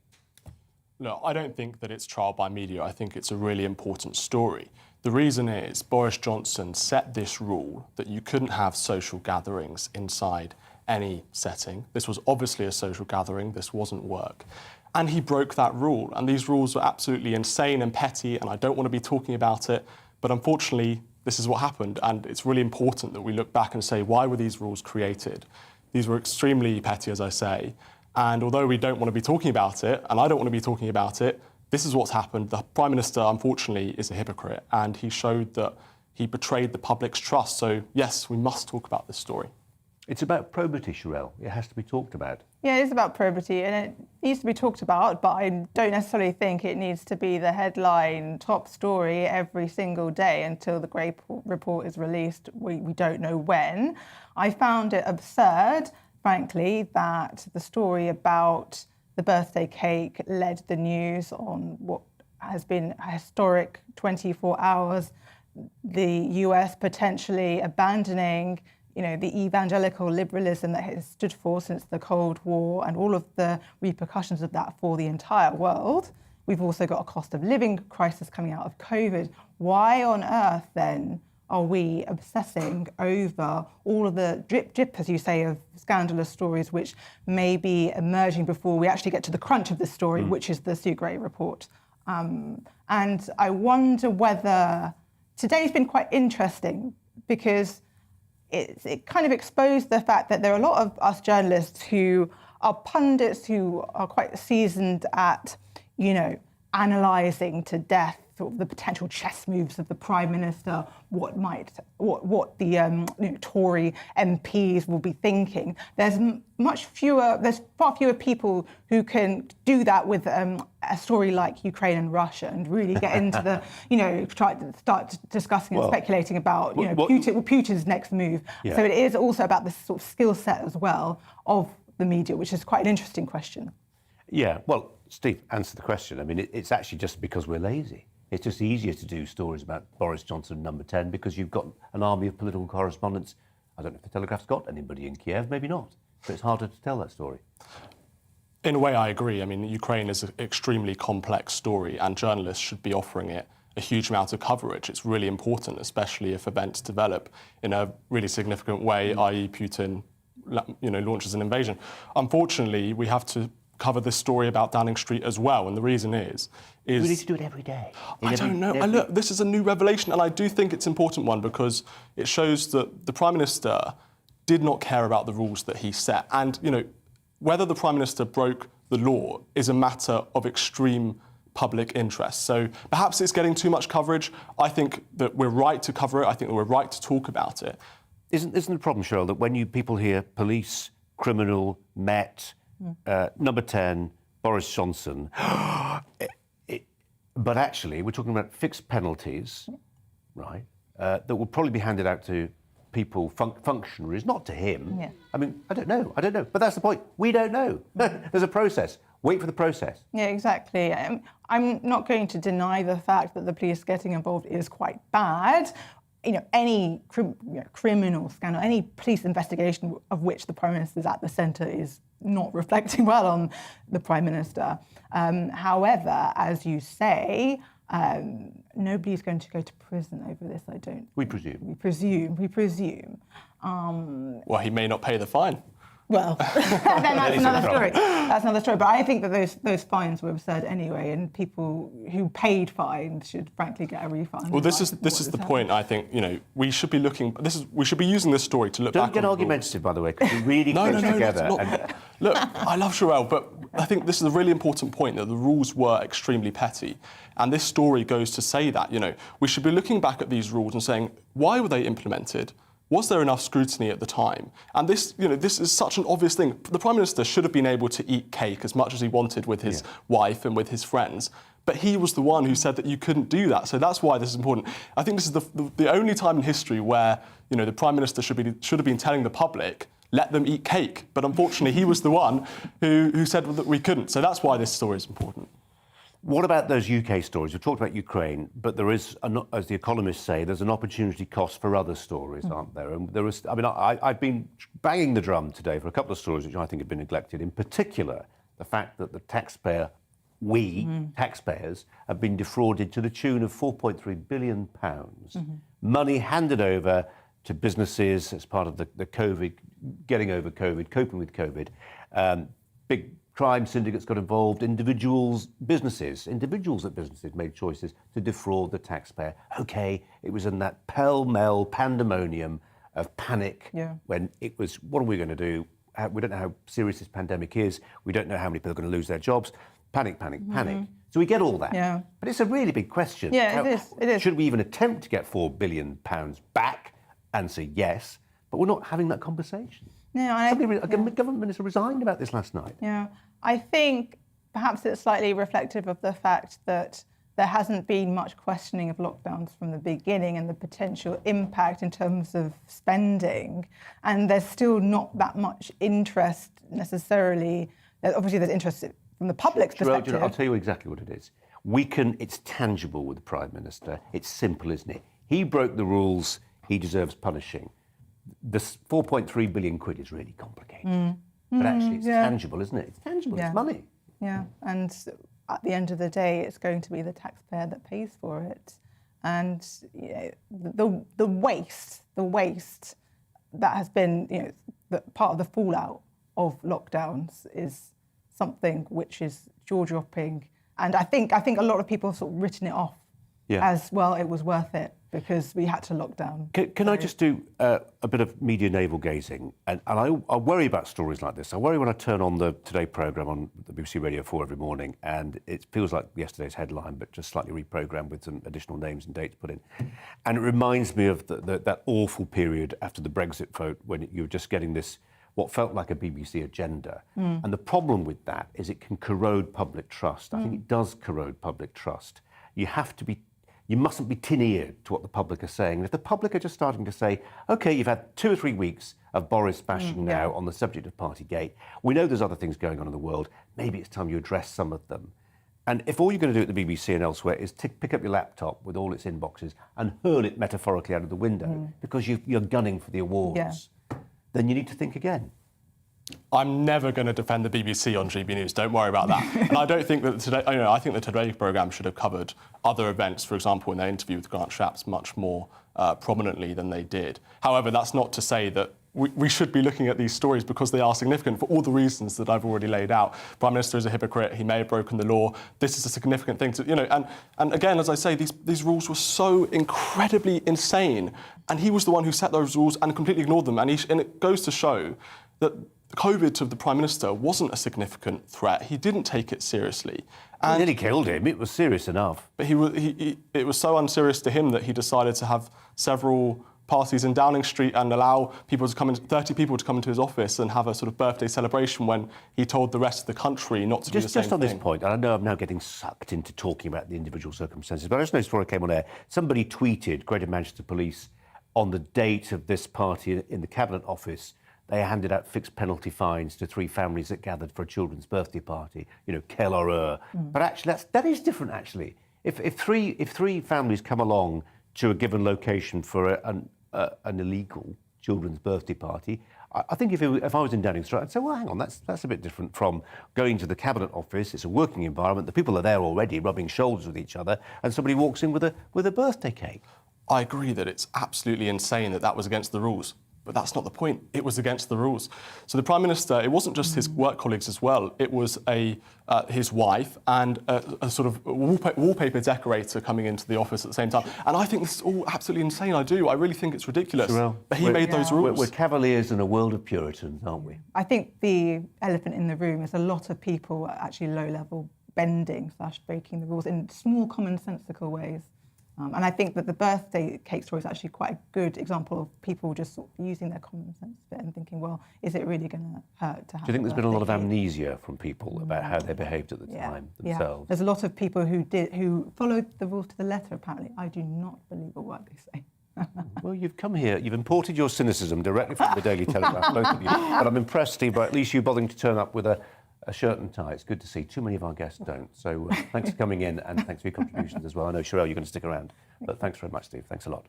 Look, I don't think that it's trial by media. I think it's a really important story. The reason is Boris Johnson set this rule that you couldn't have social gatherings inside any setting. This was obviously a social gathering. This wasn't work. And he broke that rule. And these rules were absolutely insane and petty, and I don't want to be talking about it. But unfortunately, this is what happened. And it's really important that we look back and say, why were these rules created? These were extremely petty, as I say. And although we don't want to be talking about it, and I don't want to be talking about it, this is what's happened. The Prime Minister, unfortunately, is a hypocrite, and he showed that he betrayed the public's trust. So, yes, we must talk about this story. It's about probity, Sherelle. It has to be talked about. Yeah, it is about probity, and it needs to be talked about, but I don't necessarily think it needs to be the headline top story every single day until the Grey Report is released. We don't know when. I found it absurd, frankly, that the story about the birthday cake led the news on what has been a historic 24 hours, the US potentially abandoning, the evangelical liberalism that it has stood for since the Cold War and all of the repercussions of that for the entire world. We've also got a cost of living crisis coming out of COVID. Why on earth then are we obsessing over all of the drip, as you say, of scandalous stories which may be emerging before we actually get to the crunch of the story, which is the Sue Gray report? And I wonder whether today's been quite interesting because it kind of exposed the fact that there are a lot of us journalists who are pundits who are quite seasoned at, analysing to death sort of the potential chess moves of the Prime Minister, what the Tory MPs will be thinking. There's far fewer people who can do that with a story like Ukraine and Russia and really get into the, try to start discussing and speculating about, Putin's next move. Yeah. So it is also about this sort of skill set as well of the media, which is quite an interesting question. Yeah, well, Steve, answer the question. I mean, it's actually just because we're lazy. It's just easier to do stories about Boris Johnson, number 10, because you've got an army of political correspondents. I don't know if the Telegraph's got anybody in Kiev, maybe not, but it's harder to tell that story. In a way, I agree. I mean, Ukraine is an extremely complex story, and journalists should be offering it a huge amount of coverage. It's really important, especially if events develop in a really significant way, i.e. Putin, launches an invasion. Unfortunately, we have to cover this story about Downing Street as well, and the reason is we need to do it every day. I don't know. Look, this is a new revelation, and I do think it's an important one because it shows that the Prime Minister did not care about the rules that he set. And, whether the Prime Minister broke the law is a matter of extreme public interest. So perhaps it's getting too much coverage. I think that we're right to cover it. I think that we're right to talk about it. Isn't the problem, Cheryl, that when people hear police, criminal, Met, number 10, Boris Johnson, but actually we're talking about fixed penalties, right, that will probably be handed out to people, functionaries, not to him. Yeah. I mean, I don't know. But that's the point. We don't know. There's a process. Wait for the process. Yeah, exactly. I'm not going to deny the fact that the police getting involved is quite bad. Any criminal scandal, any police investigation of which the Prime Minister is at the centre is not reflecting well on the Prime Minister. However, as you say, nobody's going to go to prison over this, I don't. We presume. We presume. Well, he may not pay the fine. Well, then that's another story. That's another story. But I think that those fines were absurd anyway, and people who paid fines should frankly get a refund. Well, this is the point. I think we should be looking. We should be using this story to look back. Don't get argumentative, by the way, because we really close together. Look, I love Cheryl, but I think this is a really important point that the rules were extremely petty, and this story goes to say that we should be looking back at these rules and saying, why were they implemented? Was there enough scrutiny at the time? And this is such an obvious thing. The Prime Minister should have been able to eat cake as much as he wanted with his wife and with his friends. But he was the one who said that you couldn't do that. So that's why this is important. I think this is the only time in history where the Prime Minister should have been telling the public, let them eat cake. But unfortunately, he was the one who said that we couldn't. So that's why this story is important. What about those UK stories? We've talked about Ukraine, but there is, as the economists say, there's an opportunity cost for other stories, aren't there? And there is. I mean, I've been banging the drum today for a couple of stories which I think have been neglected. In particular, the fact that the taxpayer, taxpayers, have been defrauded to the tune of £4.3 billion. Money handed over to businesses as part of the COVID, getting over COVID, coping with COVID. Big crime syndicates got involved, individuals at businesses made choices to defraud the taxpayer. OK, it was in that pell-mell pandemonium of panic when it was, what are we going to do? We don't know how serious this pandemic is. We don't know how many people are going to lose their jobs. Panic. So we get all that. Yeah. But it's a really big question. Yeah, it is. Should we even attempt to get £4 billion back? Answer yes. But we're not having that conversation. No, a government minister resigned about this last night. Yeah, I think perhaps it's slightly reflective of the fact that there hasn't been much questioning of lockdowns from the beginning and the potential impact in terms of spending. And there's still not that much interest necessarily. Obviously, there's interest from the public's perspective. I'll tell you exactly what it is. It's tangible with the Prime Minister. It's simple, isn't it? He broke the rules. He deserves punishing. This 4.3 billion quid is really complicated. But actually, it's tangible, isn't it? It's tangible, it's money. Yeah, and at the end of the day, it's going to be the taxpayer that pays for it. And the waste that has been part of the fallout of lockdowns is something which is jaw-dropping. And I think a lot of people have sort of written it off as, well, it was worth it because we had to lock down. Can I just do a bit of media navel-gazing? And I worry about stories like this. I worry when I turn on the Today programme on the BBC Radio 4 every morning and it feels like yesterday's headline, but just slightly reprogrammed with some additional names and dates put in. And it reminds me of that awful period after the Brexit vote when you were just getting this, what felt like a BBC agenda. And the problem with that is it can corrode public trust. I think it does corrode public trust. You mustn't be tin-eared to what the public are saying. And if the public are just starting to say, OK, you've had 2 or 3 weeks of Boris bashing now on the subject of Partygate. We know there's other things going on in the world. Maybe it's time you address some of them. And if all you're going to do at the BBC and elsewhere is pick up your laptop with all its inboxes and hurl it metaphorically out of the window because you're gunning for the awards, then you need to think again. I'm never going to defend the BBC on GB News. Don't worry about that. And I don't think that today. I think the Today programme should have covered other events. For example, in their interview with Grant Shapps much more prominently than they did. However, that's not to say that we should be looking at these stories because they are significant for all the reasons that I've already laid out. Prime Minister is a hypocrite. He may have broken the law. This is a significant thing to, and again, as I say, these rules were so incredibly insane, and he was the one who set those rules and completely ignored them. And it goes to show that COVID to the Prime Minister wasn't a significant threat. He didn't take it seriously. And It nearly killed him. It was serious enough. But it was so unserious to him that he decided to have several parties in Downing Street and allow people to come in, 30 people to come into his office and have a sort of birthday celebration when he told the rest of the country not to do the same thing. Just on this point, and I know I'm now getting sucked into talking about the individual circumstances, but I just noticed before I came on air, somebody tweeted, Greater Manchester Police, on the date of this party in the Cabinet Office, they handed out fixed penalty fines to 3 families that gathered for a children's birthday party, quelle horreur. But actually, that is different, actually. If three families come along to a given location for an illegal children's birthday party, I think if I was in Downing Street, I'd say, well, hang on, that's a bit different from going to the Cabinet Office. It's a working environment. The people are there already, rubbing shoulders with each other, and somebody walks in with a birthday cake. I agree that it's absolutely insane that was against the rules. But that's not the point. It was against the rules. So the Prime Minister, it wasn't just his work colleagues as well. It was his wife and a sort of wallpaper decorator coming into the office at the same time. And I think this is all absolutely insane. I really think it's ridiculous. But he made those rules. We're cavaliers in a world of Puritans, aren't we? I think the elephant in the room is a lot of people are actually low-level bending / breaking the rules in small, commonsensical ways. And I think that the birthday cake story is actually quite a good example of people just sort of using their common sense a bit and thinking, well, is it really going to hurt to have? Do you think there's been a lot of birthday cake? amnesia from people about how they behaved at the time themselves? Yeah. There's a lot of people who followed the rules to the letter, apparently. I do not believe a word they say. Well, you've come here, you've imported your cynicism directly from the Daily Telegraph, both of you. But I'm impressed, Steve, by at least you bothering to turn up with a shirt and tie. It's good to see. Too many of our guests don't. So thanks for coming in and thanks for your contributions as well. I know, Sherelle, you're going to stick around. But thanks very much, Steve. Thanks a lot.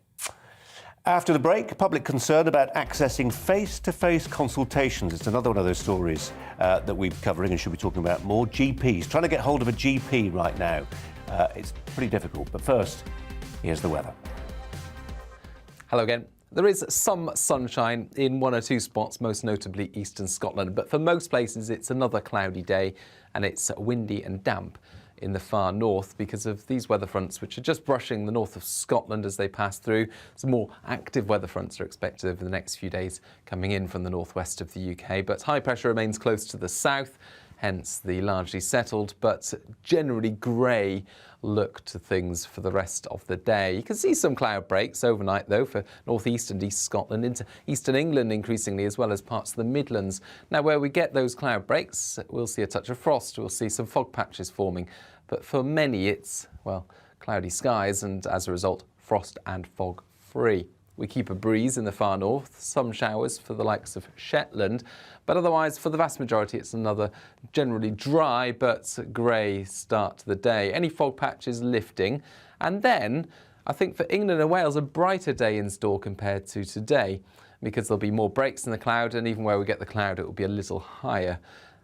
After the break, public concern about accessing face-to-face consultations. It's another one of those stories that we're covering and should be talking about more. GPs. Trying to get hold of a GP right now. It's pretty difficult. But first, here's the weather. Hello again. There is some sunshine in 1 or 2 spots, most notably eastern Scotland, but for most places it's another cloudy day and it's windy and damp in the far north because of these weather fronts which are just brushing the north of Scotland as they pass through. Some more active weather fronts are expected over the next few days coming in from the northwest of the UK, but high pressure remains close to the south, hence the largely settled but generally grey look to things for the rest of the day. You can see some cloud breaks overnight though for northeast and east Scotland, into eastern England increasingly, as well as parts of the Midlands. Now where we get those cloud breaks, we'll see a touch of frost, we'll see some fog patches forming, but for many it's, well, cloudy skies and as a result frost and fog free. We keep a breeze in the far north, some showers for the likes of Shetland, but otherwise for the vast majority it's another generally dry but grey start to the day. Any fog patches lifting, and then I think for England and Wales a brighter day in store compared to today because there'll be more breaks in the cloud, and even where we get the cloud it will be a little higher.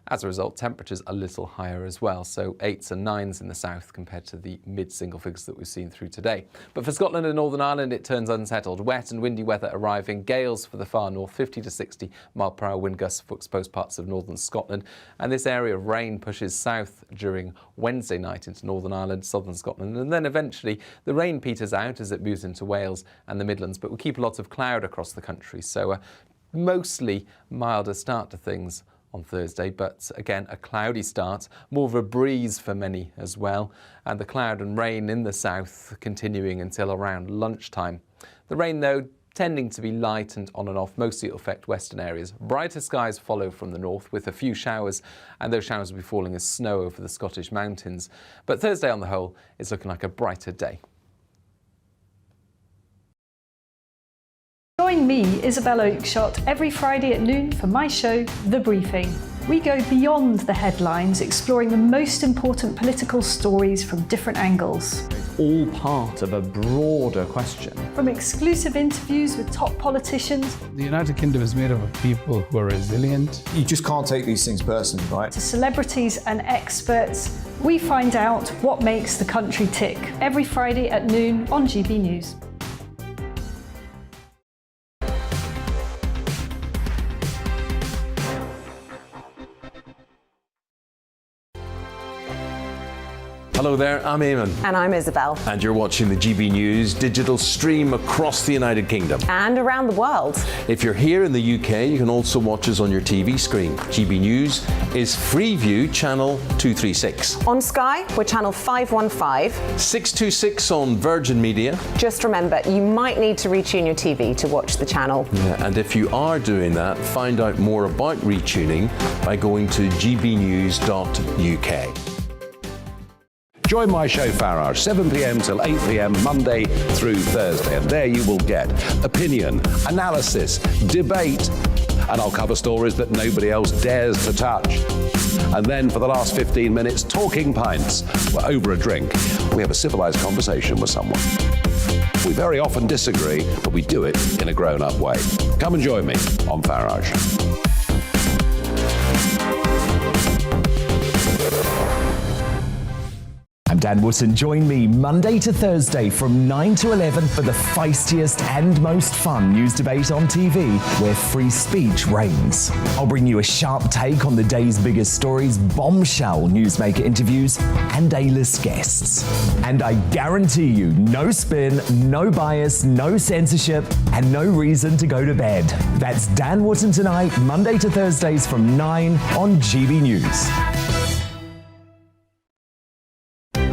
As a result, temperatures a little higher as well, so 8s and 9s in the south compared to the mid-single figures that we've seen through today. But for Scotland and Northern Ireland, it turns unsettled. Wet and windy weather arriving, gales for the far north, 50 to 60 mile-per-hour wind gusts for exposed parts of northern Scotland. And this area of rain pushes south during Wednesday night into Northern Ireland, southern Scotland, and then eventually the rain peters out as it moves into Wales and the Midlands, but we'll keep lots of cloud across the country, so mostly milder start to things on Thursday, but again a cloudy start, more of a breeze for many as well, and the cloud and rain in the south continuing until around lunchtime. The rain though tending to be light and on and off, mostly it'll affect western areas. Brighter skies follow from the north with a few showers, and those showers will be falling as snow over the Scottish mountains. But Thursday on the whole is looking like a brighter day. Join me, Isabel Oakeshott, every Friday at noon for my show, The Briefing. We go beyond the headlines, exploring the most important political stories from different angles. It's all part of a broader question. From exclusive interviews with top politicians, the United Kingdom is made up of people who are resilient. You just can't take these things personally, right? To celebrities and experts, we find out what makes the country tick. Every Friday at noon on GB News. Hello there, I'm Eamon. And I'm Isabel. And you're watching the GB News digital stream across the United Kingdom. And around the world. If you're here in the UK, you can also watch us on your TV screen. GB News is Freeview channel 236. On Sky, we're channel 515. 626 on Virgin Media. Just remember, you might need to retune your TV to watch the channel. Yeah, and if you are doing that, find out more about retuning by going to gbnews.uk. Join my show Farage, 7 p.m. till 8 p.m. Monday through Thursday. And there you will get opinion, analysis, debate, and I'll cover stories that nobody else dares to touch. And then for the last 15 minutes, talking pints. We're over a drink. We have a civilized conversation with someone. We very often disagree, but we do it in a grown-up way. Come and join me on Farage. I'm Dan Wootton. Join me Monday to Thursday from 9 to 11 for the feistiest and most fun news debate on TV, where free speech reigns. I'll bring you a sharp take on the day's biggest stories, bombshell newsmaker interviews, and A-list guests. And I guarantee you, no spin, no bias, no censorship, and no reason to go to bed. That's Dan Wootton tonight, Monday to Thursdays from 9 on GB News.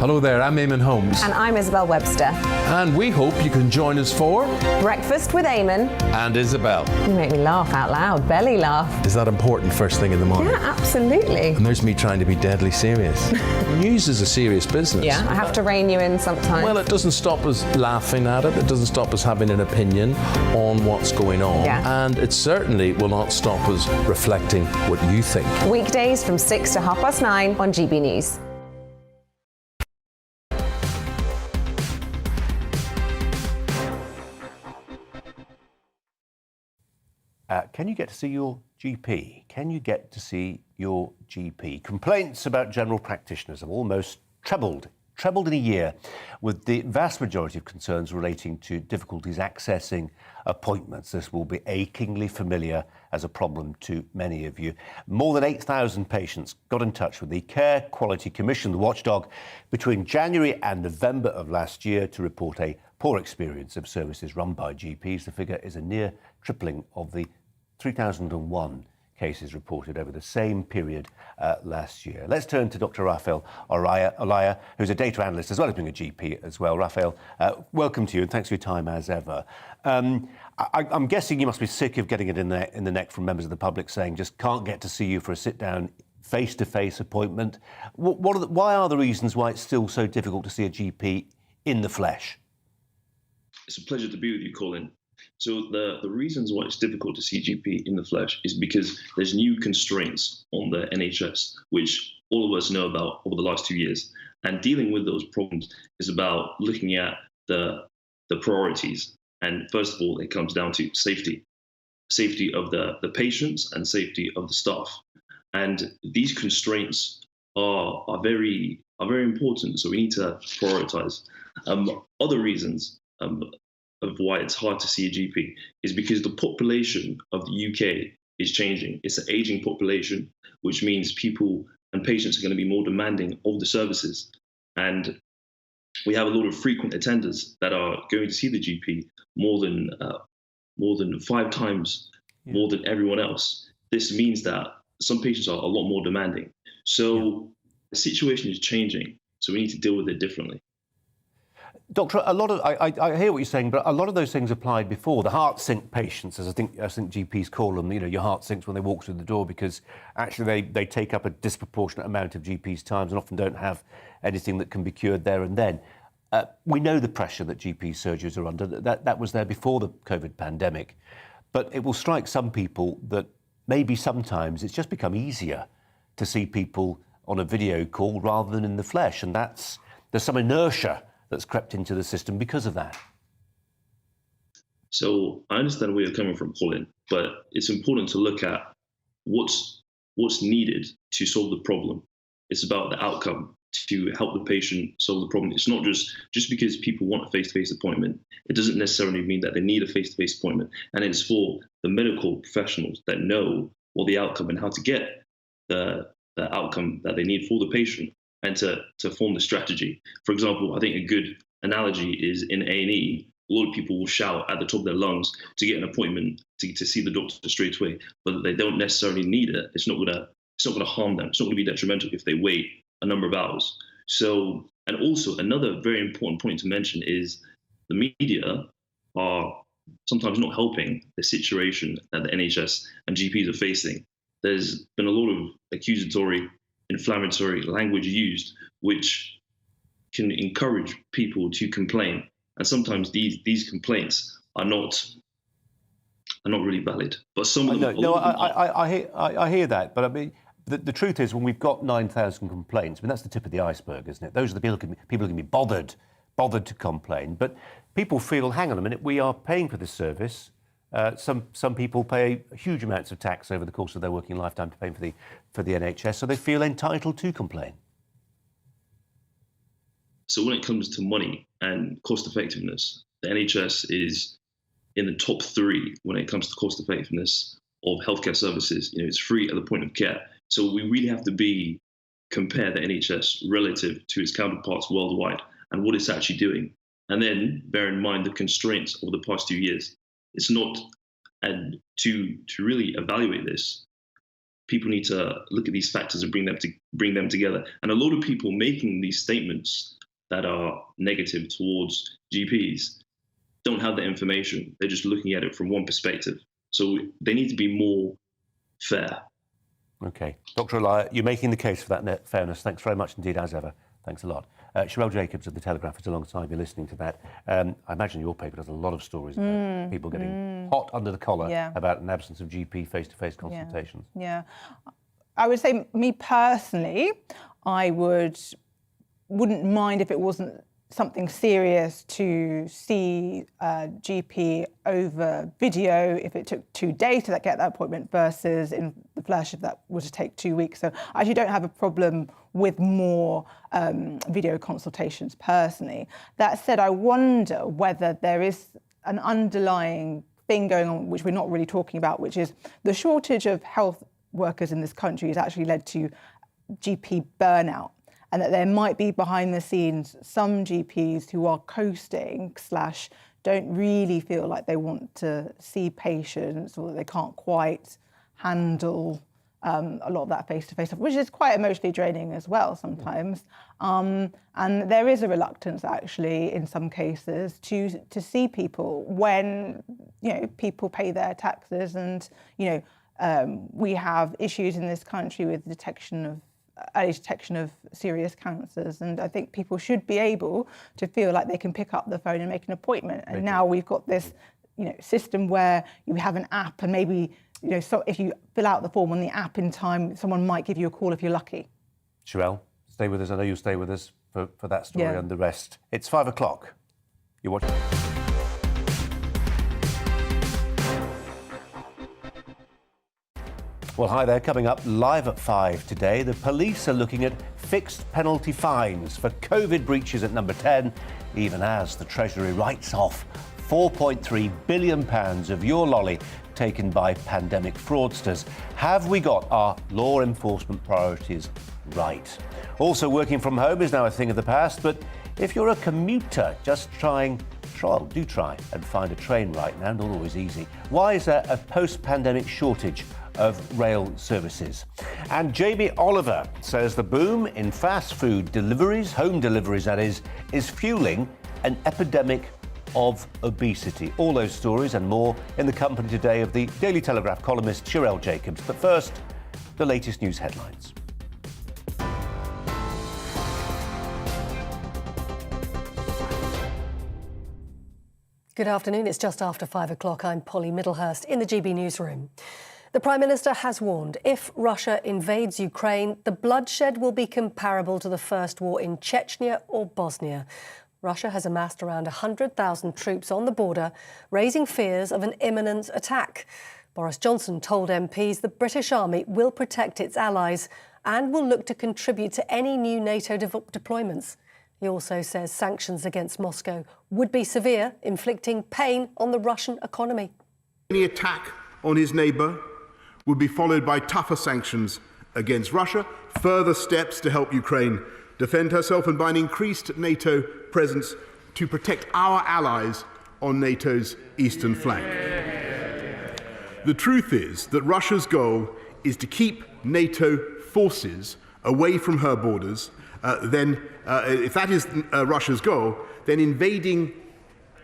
Hello there, I'm Eamon Holmes. And I'm Isabel Webster. And we hope you can join us for Breakfast with Eamon and Isabel. You make me laugh out loud, belly laugh. Is that important first thing in the morning? Yeah, absolutely. And there's me trying to be deadly serious. News is a serious business. Yeah, I have to rein you in sometimes. Well, it doesn't stop us laughing at it. It doesn't stop us having an opinion on what's going on. Yeah. And it certainly will not stop us reflecting what you think. Weekdays from 6 to 9:30 on GB News. Can you get to see your GP? Can you get to see your GP? Complaints about general practitioners have almost trebled in a year, with the vast majority of concerns relating to difficulties accessing appointments. This will be achingly familiar as a problem to many of you. More than 8,000 patients got in touch with the Care Quality Commission, the watchdog, between January and November of last year to report a poor experience of services run by GPs. The figure is a near tripling of the 3,001 cases reported over the same period last year. Let's turn to Dr. Raphael Olaya, who's a data analyst as well as being a GP as well. Raphael, welcome to you and thanks for your time as ever. I'm guessing you must be sick of getting it in the neck from members of the public saying just can't get to see you for a sit-down face-to-face appointment. Why are the reasons why it's still so difficult to see a GP in the flesh? It's a pleasure to be with you, Colin. So the reasons why it's difficult to see GP in the flesh is because there's new constraints on the NHS, which all of us know about over the last 2 years. And dealing with those problems is about looking at the priorities. And first of all, it comes down to safety of the patients and safety of the staff. And these constraints are very important. So we need to prioritize. Other reasons of why it's hard to see a GP is because the population of the UK is changing. It's an aging population, which means people and patients are going to be more demanding of the services. And we have a lot of frequent attenders that are going to see the GP more than 5 times more than everyone else. This means that some patients are a lot more demanding. So the situation is changing. So we need to deal with it differently. Doctor, a lot of I hear what you're saying, but a lot of those things applied before. The heart sink patients, as I think GPs call them, your heart sinks when they walk through the door because actually they take up a disproportionate amount of GPs' times and often don't have anything that can be cured there and then. We know the pressure that GP surgeries are under. That was there before the COVID pandemic. But it will strike some people that maybe sometimes it's just become easier to see people on a video call rather than in the flesh. And there's some inertia that's crept into the system because of that. So I understand where you're coming from, Colin, but it's important to look at what's needed to solve the problem. It's about the outcome to help the patient solve the problem. It's not just because people want a face-to-face appointment. It doesn't necessarily mean that they need a face-to-face appointment. And it's for the medical professionals that know what the outcome and how to get the outcome that they need for the patient. and to form the strategy. For example, I think a good analogy is in A&E, a lot of people will shout at the top of their lungs to get an appointment to see the doctor straight away, but they don't necessarily need it. It's not gonna harm them. It's not gonna be detrimental if they wait a number of hours. So, and also another very important point to mention is the media are sometimes not helping the situation that the NHS and GPs are facing. There's been a lot of accusatory, inflammatory language used, which can encourage people to complain. And sometimes these complaints are not really valid. But some of them, I hear that, but I mean, the truth is, when we've got 9,000 complaints, I mean, that's the tip of the iceberg, isn't it? Those are the people who can be bothered to complain. But people feel, hang on a minute, we are paying for this service. Some people pay huge amounts of tax over the course of their working lifetime to pay for the NHS, so they feel entitled to complain. So when it comes to money and cost effectiveness, the NHS is in the top 3 when it comes to cost effectiveness of healthcare services. It's free at the point of care. So we really have to compare the NHS relative to its counterparts worldwide and what it's actually doing. And then bear in mind the constraints of the past 2 years. It's not, and to really evaluate this, people need to look at these factors and bring them together. And a lot of people making these statements that are negative towards GPs don't have the information. They're just looking at it from one perspective. So they need to be more fair. OK. Dr. Elia, you're making the case for that fairness. Thanks very much indeed, as ever. Thanks a lot. Sherelle Jacobs of The Telegraph is alongside me listening to that. I imagine your paper does a lot of stories about people getting hot under the collar about an absence of GP face-to-face consultations. Yeah. I would say, me personally, I wouldn't mind if it wasn't something serious to see a GP over video if it took 2 days to get that appointment versus in the flesh if that were to take 2 weeks. So I actually don't have a problem with more video consultations personally. That said, I wonder whether there is an underlying thing going on which we're not really talking about, which is the shortage of health workers in this country has actually led to GP burnout. And that there might be behind the scenes some GPs who are coasting / don't really feel like they want to see patients, or that they can't quite handle a lot of that face-to-face stuff, which is quite emotionally draining as well sometimes. And there is a reluctance actually in some cases to see people when people pay their taxes, and we have issues in this country with early detection of serious cancers, and I think people should be able to feel like they can pick up the phone and make an appointment. And now we've got this, system where you have an app, and maybe so if you fill out the form on the app in time, someone might give you a call if you're lucky. Sherelle, stay with us. I know you'll stay with us for that story and the rest. It's 5 o'clock. You're watching. Well, hi there. Coming up live at 5 today, the police are looking at fixed penalty fines for COVID breaches at number 10, even as the Treasury writes off £4.3 billion of your lolly taken by pandemic fraudsters. Have we got our law enforcement priorities right? Also, working from home is now a thing of the past, but if you're a commuter just try and find a train right now, not always easy. Why is there a post-pandemic shortage of rail services? And Jamie Oliver says the boom in fast food deliveries, home deliveries that is fueling an epidemic of obesity. All those stories and more in the company today of the Daily Telegraph columnist Sherelle Jacobs. But first, the latest news headlines. Good afternoon. It's just after 5 o'clock. I'm Polly Middlehurst in the GB newsroom. The Prime Minister has warned if Russia invades Ukraine, the bloodshed will be comparable to the first war in Chechnya or Bosnia. Russia has amassed around 100,000 troops on the border, raising fears of an imminent attack. Boris Johnson told MPs the British Army will protect its allies and will look to contribute to any new NATO deployments. He also says sanctions against Moscow would be severe, inflicting pain on the Russian economy. Any attack on his neighbour would be followed by tougher sanctions against Russia, further steps to help Ukraine defend herself and by an increased NATO presence to protect our allies on NATO's eastern flank. The truth is that Russia's goal is to keep NATO forces away from her borders. If that is Russia's goal, then invading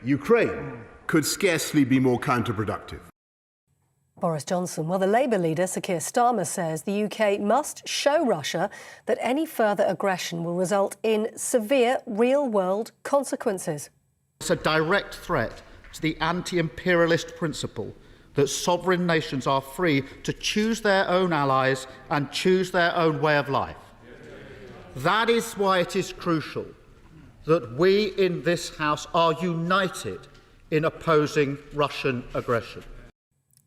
Ukraine could scarcely be more counterproductive. Boris Johnson. Well, the Labour leader, Sir Keir Starmer, says the UK must show Russia that any further aggression will result in severe real-world consequences. It's a direct threat to the anti-imperialist principle that sovereign nations are free to choose their own allies and choose their own way of life. That is why it is crucial that we in this House are united in opposing Russian aggression.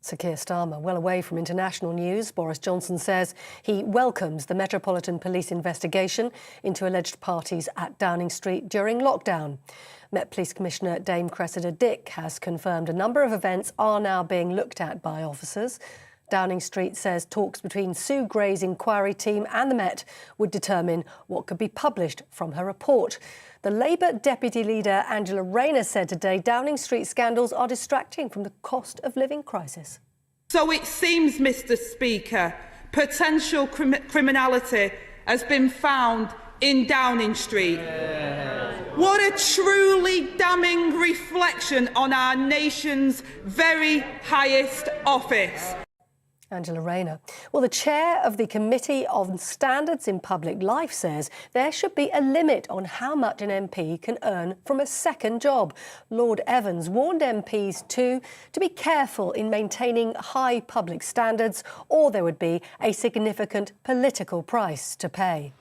Sir Keir Starmer. Well away from international news, Boris Johnson says he welcomes the Metropolitan Police investigation into alleged parties at Downing Street during lockdown. Met Police Commissioner Dame Cressida Dick has confirmed a number of events are now being looked at by officers. Downing Street says talks between Sue Gray's inquiry team and the Met would determine what could be published from her report. The Labour Deputy Leader Angela Rayner said today Downing Street scandals are distracting from the cost of living crisis. So it seems, Mr Speaker, potential criminality has been found in Downing Street. What a truly damning reflection on our nation's very highest office. Angela Rayner. Well, the chair of the Committee on Standards in Public Life says there should be a limit on how much an MP can earn from a second job. Lord Evans warned MPs to be careful in maintaining high public standards, or there would be a significant political price to pay.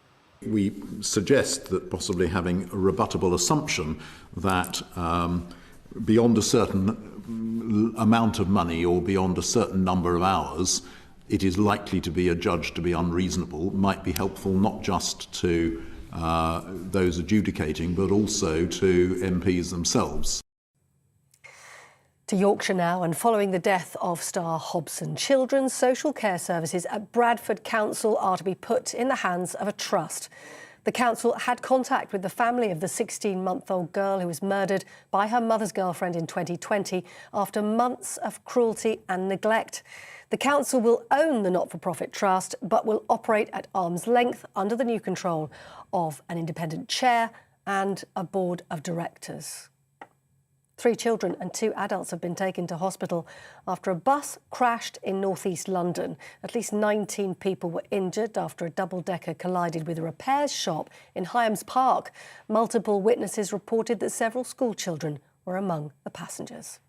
We suggest that possibly having a rebuttable assumption that beyond a certain amount of money or beyond a certain number of hours, it is likely to be adjudged to be unreasonable, might be helpful not just to those adjudicating, but also to MPs themselves. To Yorkshire now, and following the death of star Hobson, children's social care services at Bradford Council are to be put in the hands of a trust. The council had contact with the family of the 16-month-old girl who was murdered by her mother's girlfriend in 2020 after months of cruelty and neglect. The council will own the not-for-profit trust, but will operate at arm's length under the new control of an independent chair and a board of directors. 3 children and 2 adults have been taken to hospital after a bus crashed in northeast London. At least 19 people were injured after a double-decker collided with a repairs shop in Hyams Park. Multiple witnesses reported that several school children were among the passengers.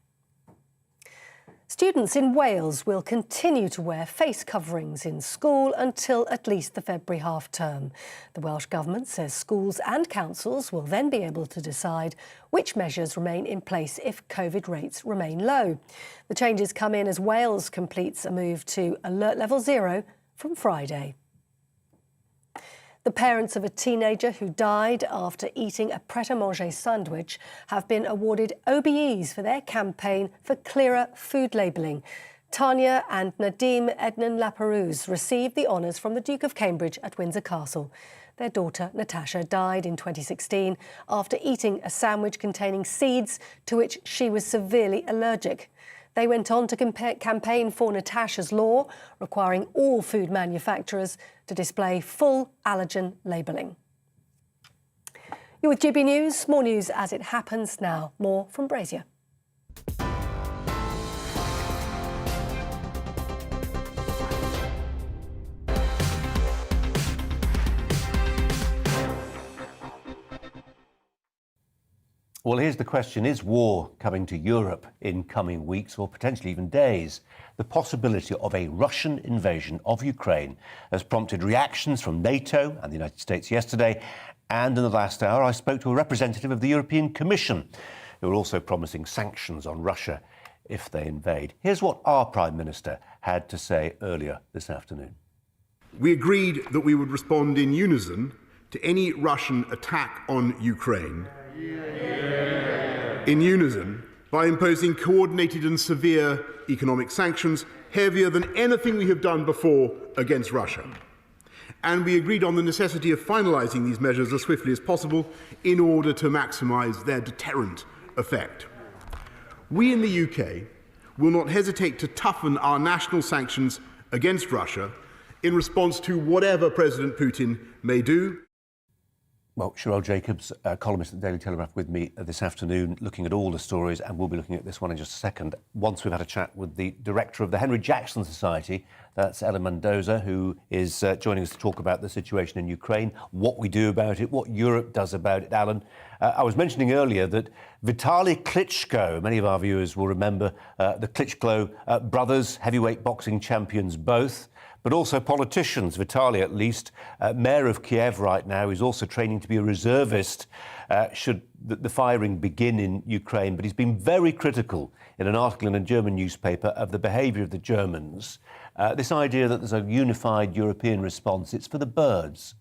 Students in Wales will continue to wear face coverings in school until at least the February half-term. The Welsh Government says schools and councils will then be able to decide which measures remain in place if COVID rates remain low. The changes come in as Wales completes a move to alert level 0 from Friday. The parents of a teenager who died after eating a pret-a-manger sandwich have been awarded OBEs for their campaign for clearer food labelling. Tanya and Nadim Ednan Laperouse received the honours from the Duke of Cambridge at Windsor Castle. Their daughter, Natasha, died in 2016 after eating a sandwich containing seeds to which she was severely allergic. They went on to campaign for Natasha's law, requiring all food manufacturers to display full allergen labelling. You're with GB News. More news as it happens now. More from Brazier. Well, here's the question. Is war coming to Europe in coming weeks or potentially even days? The possibility of a Russian invasion of Ukraine has prompted reactions from NATO and the United States yesterday. And in the last hour, I spoke to a representative of the European Commission, who are also promising sanctions on Russia if they invade. Here's what our Prime Minister had to say earlier this afternoon. We agreed that we would respond in unison to any Russian attack on Ukraine. In unison, by imposing coordinated and severe economic sanctions, heavier than anything we have done before against Russia. and we agreed on the necessity of finalising these measures as swiftly as possible in order to maximise their deterrent effect. We in the UK will not hesitate to toughen our national sanctions against Russia in response to whatever President Putin may do. Well, Sherelle Jacobs, columnist at the Daily Telegraph, with me this afternoon, looking at all the stories, and we'll be looking at this one in just a second. Once we've had a chat with the director of the Henry Jackson Society, that's Ellen Mendoza, who is joining us to talk about the situation in Ukraine, what we do about it, what Europe does about it. Alan, I was mentioning earlier that Vitali Klitschko, many of our viewers will remember the Klitschko brothers, heavyweight boxing champions both, but also politicians. Vitali, at least, mayor of Kiev right now, is also training to be a reservist should the firing begin in Ukraine. But he's been very critical in an article in a German newspaper of the behaviour of the Germans. This idea that there's a unified European response, it's for the birds.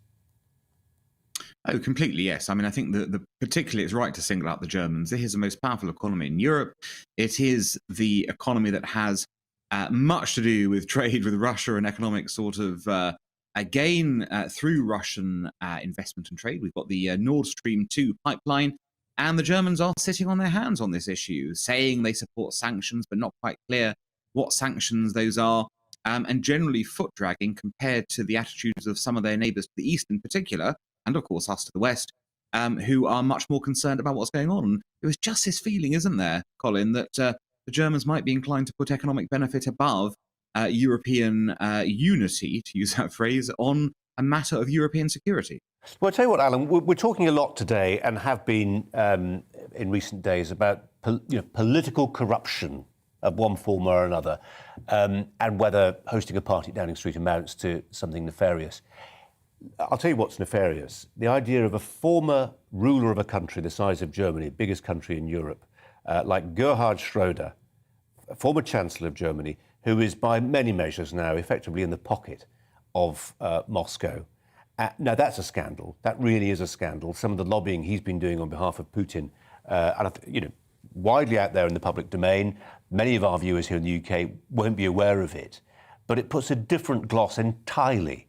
Oh, completely, yes. I mean, I think particularly it's right to single out the Germans. It is the most powerful economy in Europe. It is the economy that has much to do with trade with Russia and economic sort of gain through Russian investment and trade. We've got the Nord Stream 2 pipeline, and the Germans are sitting on their hands on this issue, saying they support sanctions, but not quite clear what sanctions those are, and generally foot-dragging compared to the attitudes of some of their neighbours to the east in particular, and of course us to the west, who are much more concerned about what's going on. And there was just this feeling, isn't there, Colin, that the Germans might be inclined to put economic benefit above European unity, to use that phrase, on a matter of European security. Well, I'll tell you what, Alan, we're talking a lot today and have been in recent days about political corruption of one form or another, and whether hosting a party at Downing Street amounts to something nefarious. I'll tell you what's nefarious. The idea of a former ruler of a country the size of Germany, biggest country in Europe, like Gerhard Schröder, former Chancellor of Germany, who is by many measures now effectively in the pocket of Moscow. Now, that's a scandal. That really is a scandal. Some of the lobbying he's been doing on behalf of Putin, and widely out there in the public domain. Many of our viewers here in the UK won't be aware of it, but it puts a different gloss entirely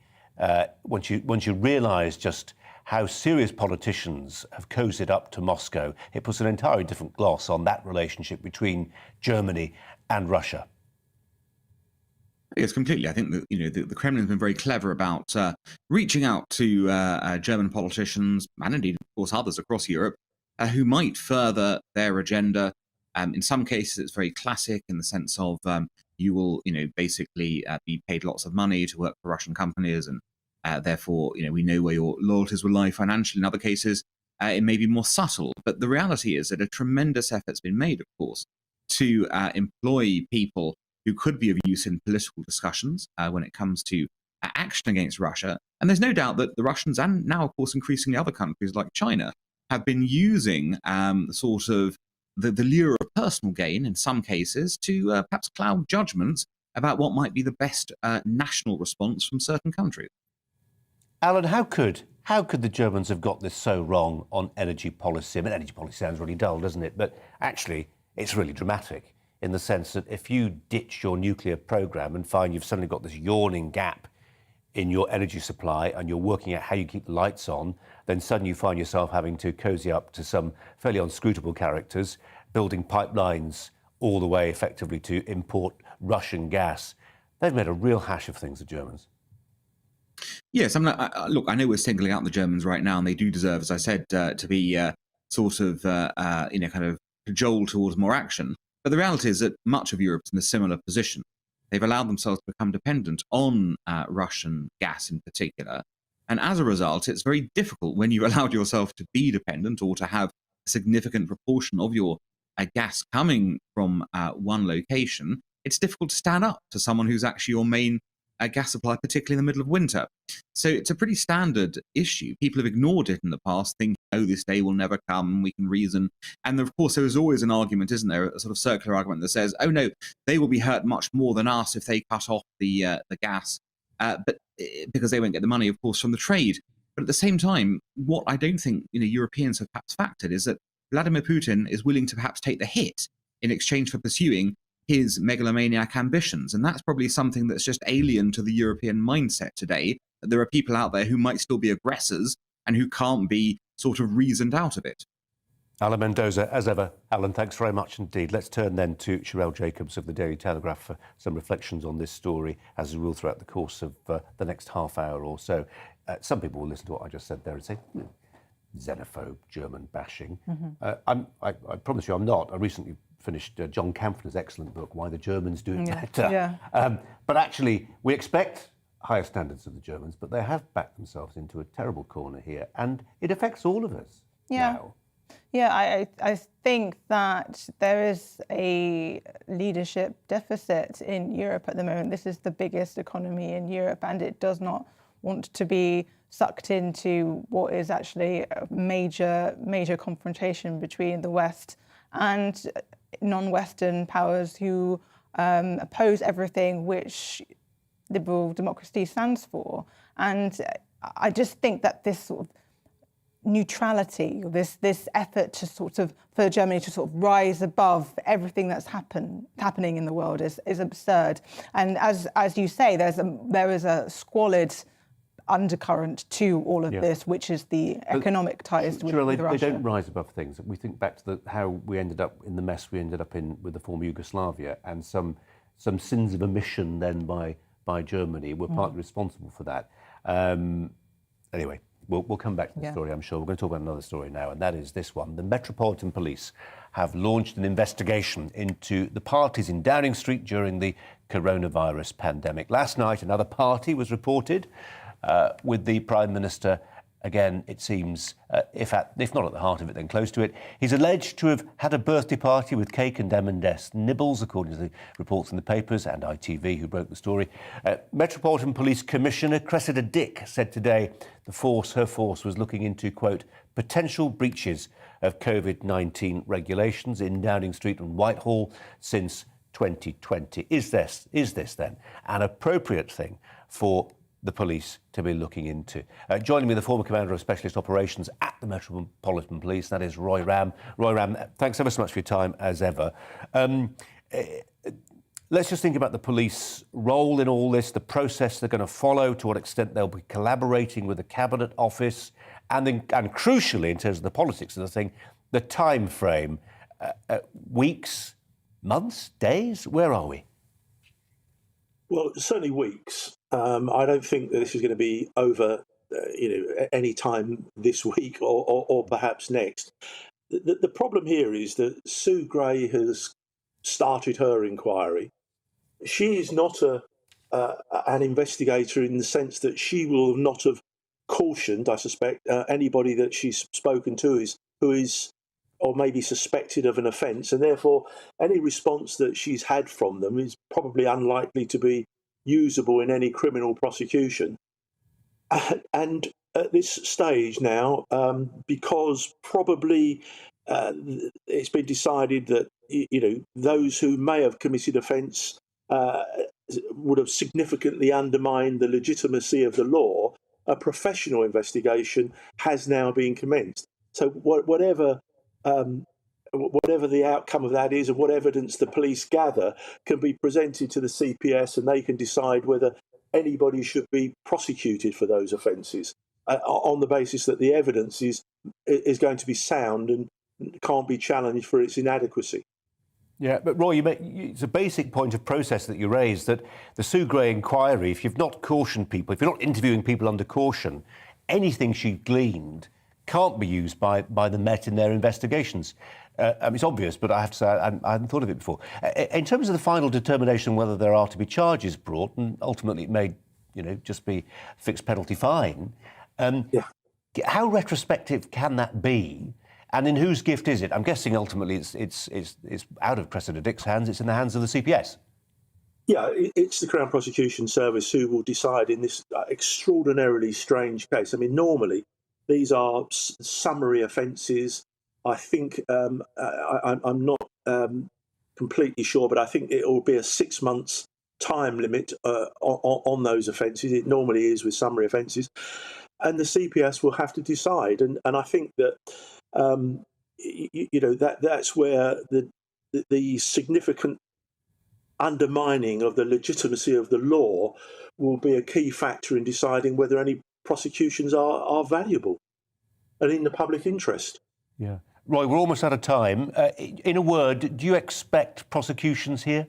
once you realise just how serious politicians have cozied up to Moscow. It puts an entirely different gloss on that relationship between Germany and Russia. Yes, completely. I think that the Kremlin's been very clever about reaching out to German politicians and indeed, of course, others across Europe who might further their agenda. In some cases, it's very classic in the sense of you will, basically be paid lots of money to work for Russian companies, and therefore, we know where your loyalties will lie financially. In other cases, it may be more subtle. But the reality is that a tremendous effort's been made, of course, to employ people who could be of use in political discussions when it comes to action against Russia. And there's no doubt that the Russians, and now, of course, increasingly other countries like China, have been using sort of the lure of personal gain in some cases to perhaps cloud judgments about what might be the best national response from certain countries. Alan, how could the Germans have got this so wrong on energy policy? I mean, energy policy sounds really dull, doesn't it? But actually, it's really dramatic in the sense that if you ditch your nuclear program and find you've suddenly got this yawning gap in your energy supply and you're working out how you keep the lights on, then suddenly you find yourself having to cozy up to some fairly unscrutable characters, building pipelines all the way effectively to import Russian gas. They've made a real hash of things, the Germans. Yes, look, I know we're singling out the Germans right now, and they do deserve, as I said, to be sort of, kind of cajoled towards more action. But the reality is that much of Europe's in a similar position. They've allowed themselves to become dependent on Russian gas in particular. And as a result, it's very difficult when you've allowed yourself to be dependent or to have a significant proportion of your gas coming from one location. It's difficult to stand up to someone who's actually your main gas supply, particularly in the middle of winter. So it's a pretty standard issue. People have ignored it in the past, thinking, oh, this day will never come, we can reason. And of course, there is always an argument, isn't there, a sort of circular argument that says, oh no, they will be hurt much more than us if they cut off the gas, but because they won't get the money, of course, from the trade. But at the same time, what I don't think Europeans have perhaps factored is that Vladimir Putin is willing to perhaps take the hit in exchange for pursuing his megalomaniac ambitions. And that's probably something that's just alien to the European mindset today. There are people out there who might still be aggressors and who can't be sort of reasoned out of it. Alan Mendoza, as ever. Alan, thanks very much indeed. Let's turn then to Sherelle Jacobs of the Daily Telegraph for some reflections on this story, as we will throughout the course of the next half hour or so. Some people will listen to what I just said there and say, xenophobe, German bashing. I promise you I'm not. I recently finished John Kampfner's excellent book, Why the Germans Do It Better. But actually, we expect higher standards of the Germans, but they have backed themselves into a terrible corner here, and it affects all of us now. Yeah, I think that there is a leadership deficit in Europe at the moment. This is the biggest economy in Europe, and it does not want to be sucked into what is actually a major confrontation between the West and non-Western powers who oppose everything which liberal democracy stands for. And I just think that this sort of neutrality, this effort to for Germany to sort of rise above everything that's happening in the world is absurd. And as you say, there is a squalid undercurrent to all of this, which is the economic ties with Russia. They don't rise above things. We think back to how we ended up in the mess we ended up in with the former Yugoslavia, and some sins of omission then by Germany were partly responsible for that. Anyway. We'll come back to the story, I'm sure. We're going to talk about another story now, and that is this one. The Metropolitan Police have launched an investigation into the parties in Downing Street during the coronavirus pandemic. Last night, another party was reported with the Prime Minister, again, it seems, if not at the heart of it, then close to it. He's alleged to have had a birthday party with cake and M&S nibbles, according to the reports in the papers, and ITV, who broke the story. Metropolitan Police Commissioner Cressida Dick said today her force was looking into, quote, potential breaches of COVID-19 regulations in Downing Street and Whitehall since 2020. Is this then an appropriate thing for the police to be looking into? Joining me, the former Commander of Specialist Operations at the Metropolitan Police, that is Roy Ram. Roy Ram, thanks ever so much for your time, as ever. Let's just think about the police role in all this, the process they're going to follow, to what extent they'll be collaborating with the Cabinet Office, and crucially, in terms of the politics of the thing, the time frame. Weeks, months, days? Where are we? Well, certainly weeks. I don't think that this is going to be over, any time this week or perhaps next. The problem here is that Sue Gray has started her inquiry. She is not an investigator in the sense that she will not have cautioned, I suspect, anybody that she's spoken to who is or maybe suspected of an offence, and therefore any response that she's had from them is probably unlikely to be usable in any criminal prosecution. And at this stage now, because probably it's been decided that those who may have committed offence would have significantly undermined the legitimacy of the law, a professional investigation has now been commenced. So whatever the outcome of that is, and what evidence the police gather, can be presented to the CPS, and they can decide whether anybody should be prosecuted for those offences on the basis that the evidence is going to be sound and can't be challenged for its inadequacy. Yeah, but Roy, it's a basic point of process that you raised, that the Sue Gray inquiry, if you've not cautioned people, if you're not interviewing people under caution, anything she gleaned can't be used by the Met in their investigations. It's obvious, but I have to say I hadn't thought of it before. In terms of the final determination whether there are to be charges brought, and ultimately it may, just be fixed penalty fine. How retrospective can that be? And in whose gift is it? I'm guessing ultimately it's out of Cressida Dick's hands. It's in the hands of the CPS. Yeah, it's the Crown Prosecution Service who will decide in this extraordinarily strange case. I mean, normally these are summary offences. I think I'm not completely sure, but I think it will be a 6 months time limit on those offences. It normally is with summary offences, and the CPS will have to decide. And I think that that's where the significant undermining of the legitimacy of the law will be a key factor in deciding whether any prosecutions are valuable and in the public interest. Yeah. Roy, we're almost out of time. In a word, do you expect prosecutions here?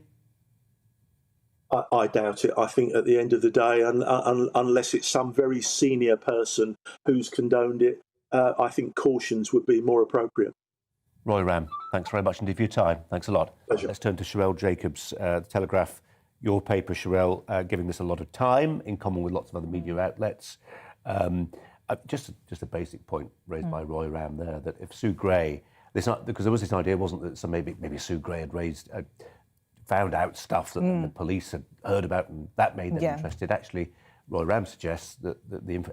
I doubt it. I think at the end of the day, unless it's some very senior person who's condoned it, I think cautions would be more appropriate. Roy Ram, thanks very much indeed for your time. Thanks a lot. Pleasure. Let's turn to Sherelle Jacobs, The Telegraph. Your paper, Sherelle, giving this a lot of time, in common with lots of other media outlets. Just a basic point raised by Roy Ram there, that if Sue Gray, because there was this idea, wasn't that maybe Sue Gray had found out stuff that the police had heard about, and that made them interested. Actually, Roy Ram suggests that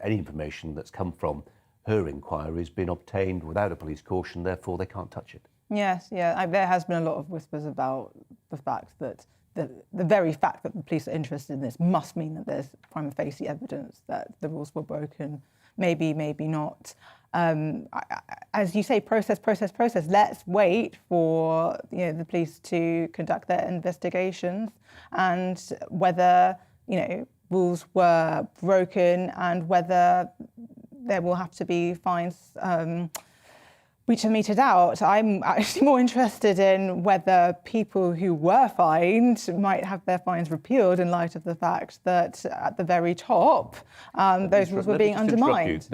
any information that's come from her inquiry has been obtained without a police caution, therefore they can't touch it. Yes, there has been a lot of whispers about the fact that the very fact that the police are interested in this must mean that there's prima facie evidence that the rules were broken. Maybe not. As you say, process. Let's wait for the police to conduct their investigations, and whether rules were broken, and whether there will have to be fines which are meted out. I'm actually more interested in whether people who were fined might have their fines repealed in light of the fact that at the very top, those rules were being undermined.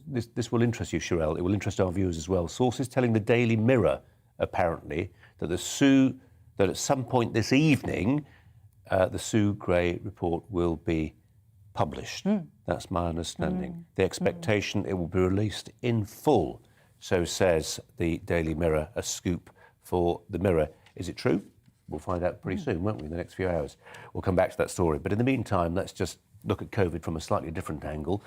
This will interest you, Sherelle. It will interest our viewers as well. Sources telling the Daily Mirror, apparently, that at some point this evening, the Sue Gray report will be published. That's my understanding. The expectation it will be released in full. So says the Daily Mirror, a scoop for the Mirror. Is it true? We'll find out pretty soon, won't we, in the next few hours? We'll come back to that story. But in the meantime, let's just look at COVID from a slightly different angle.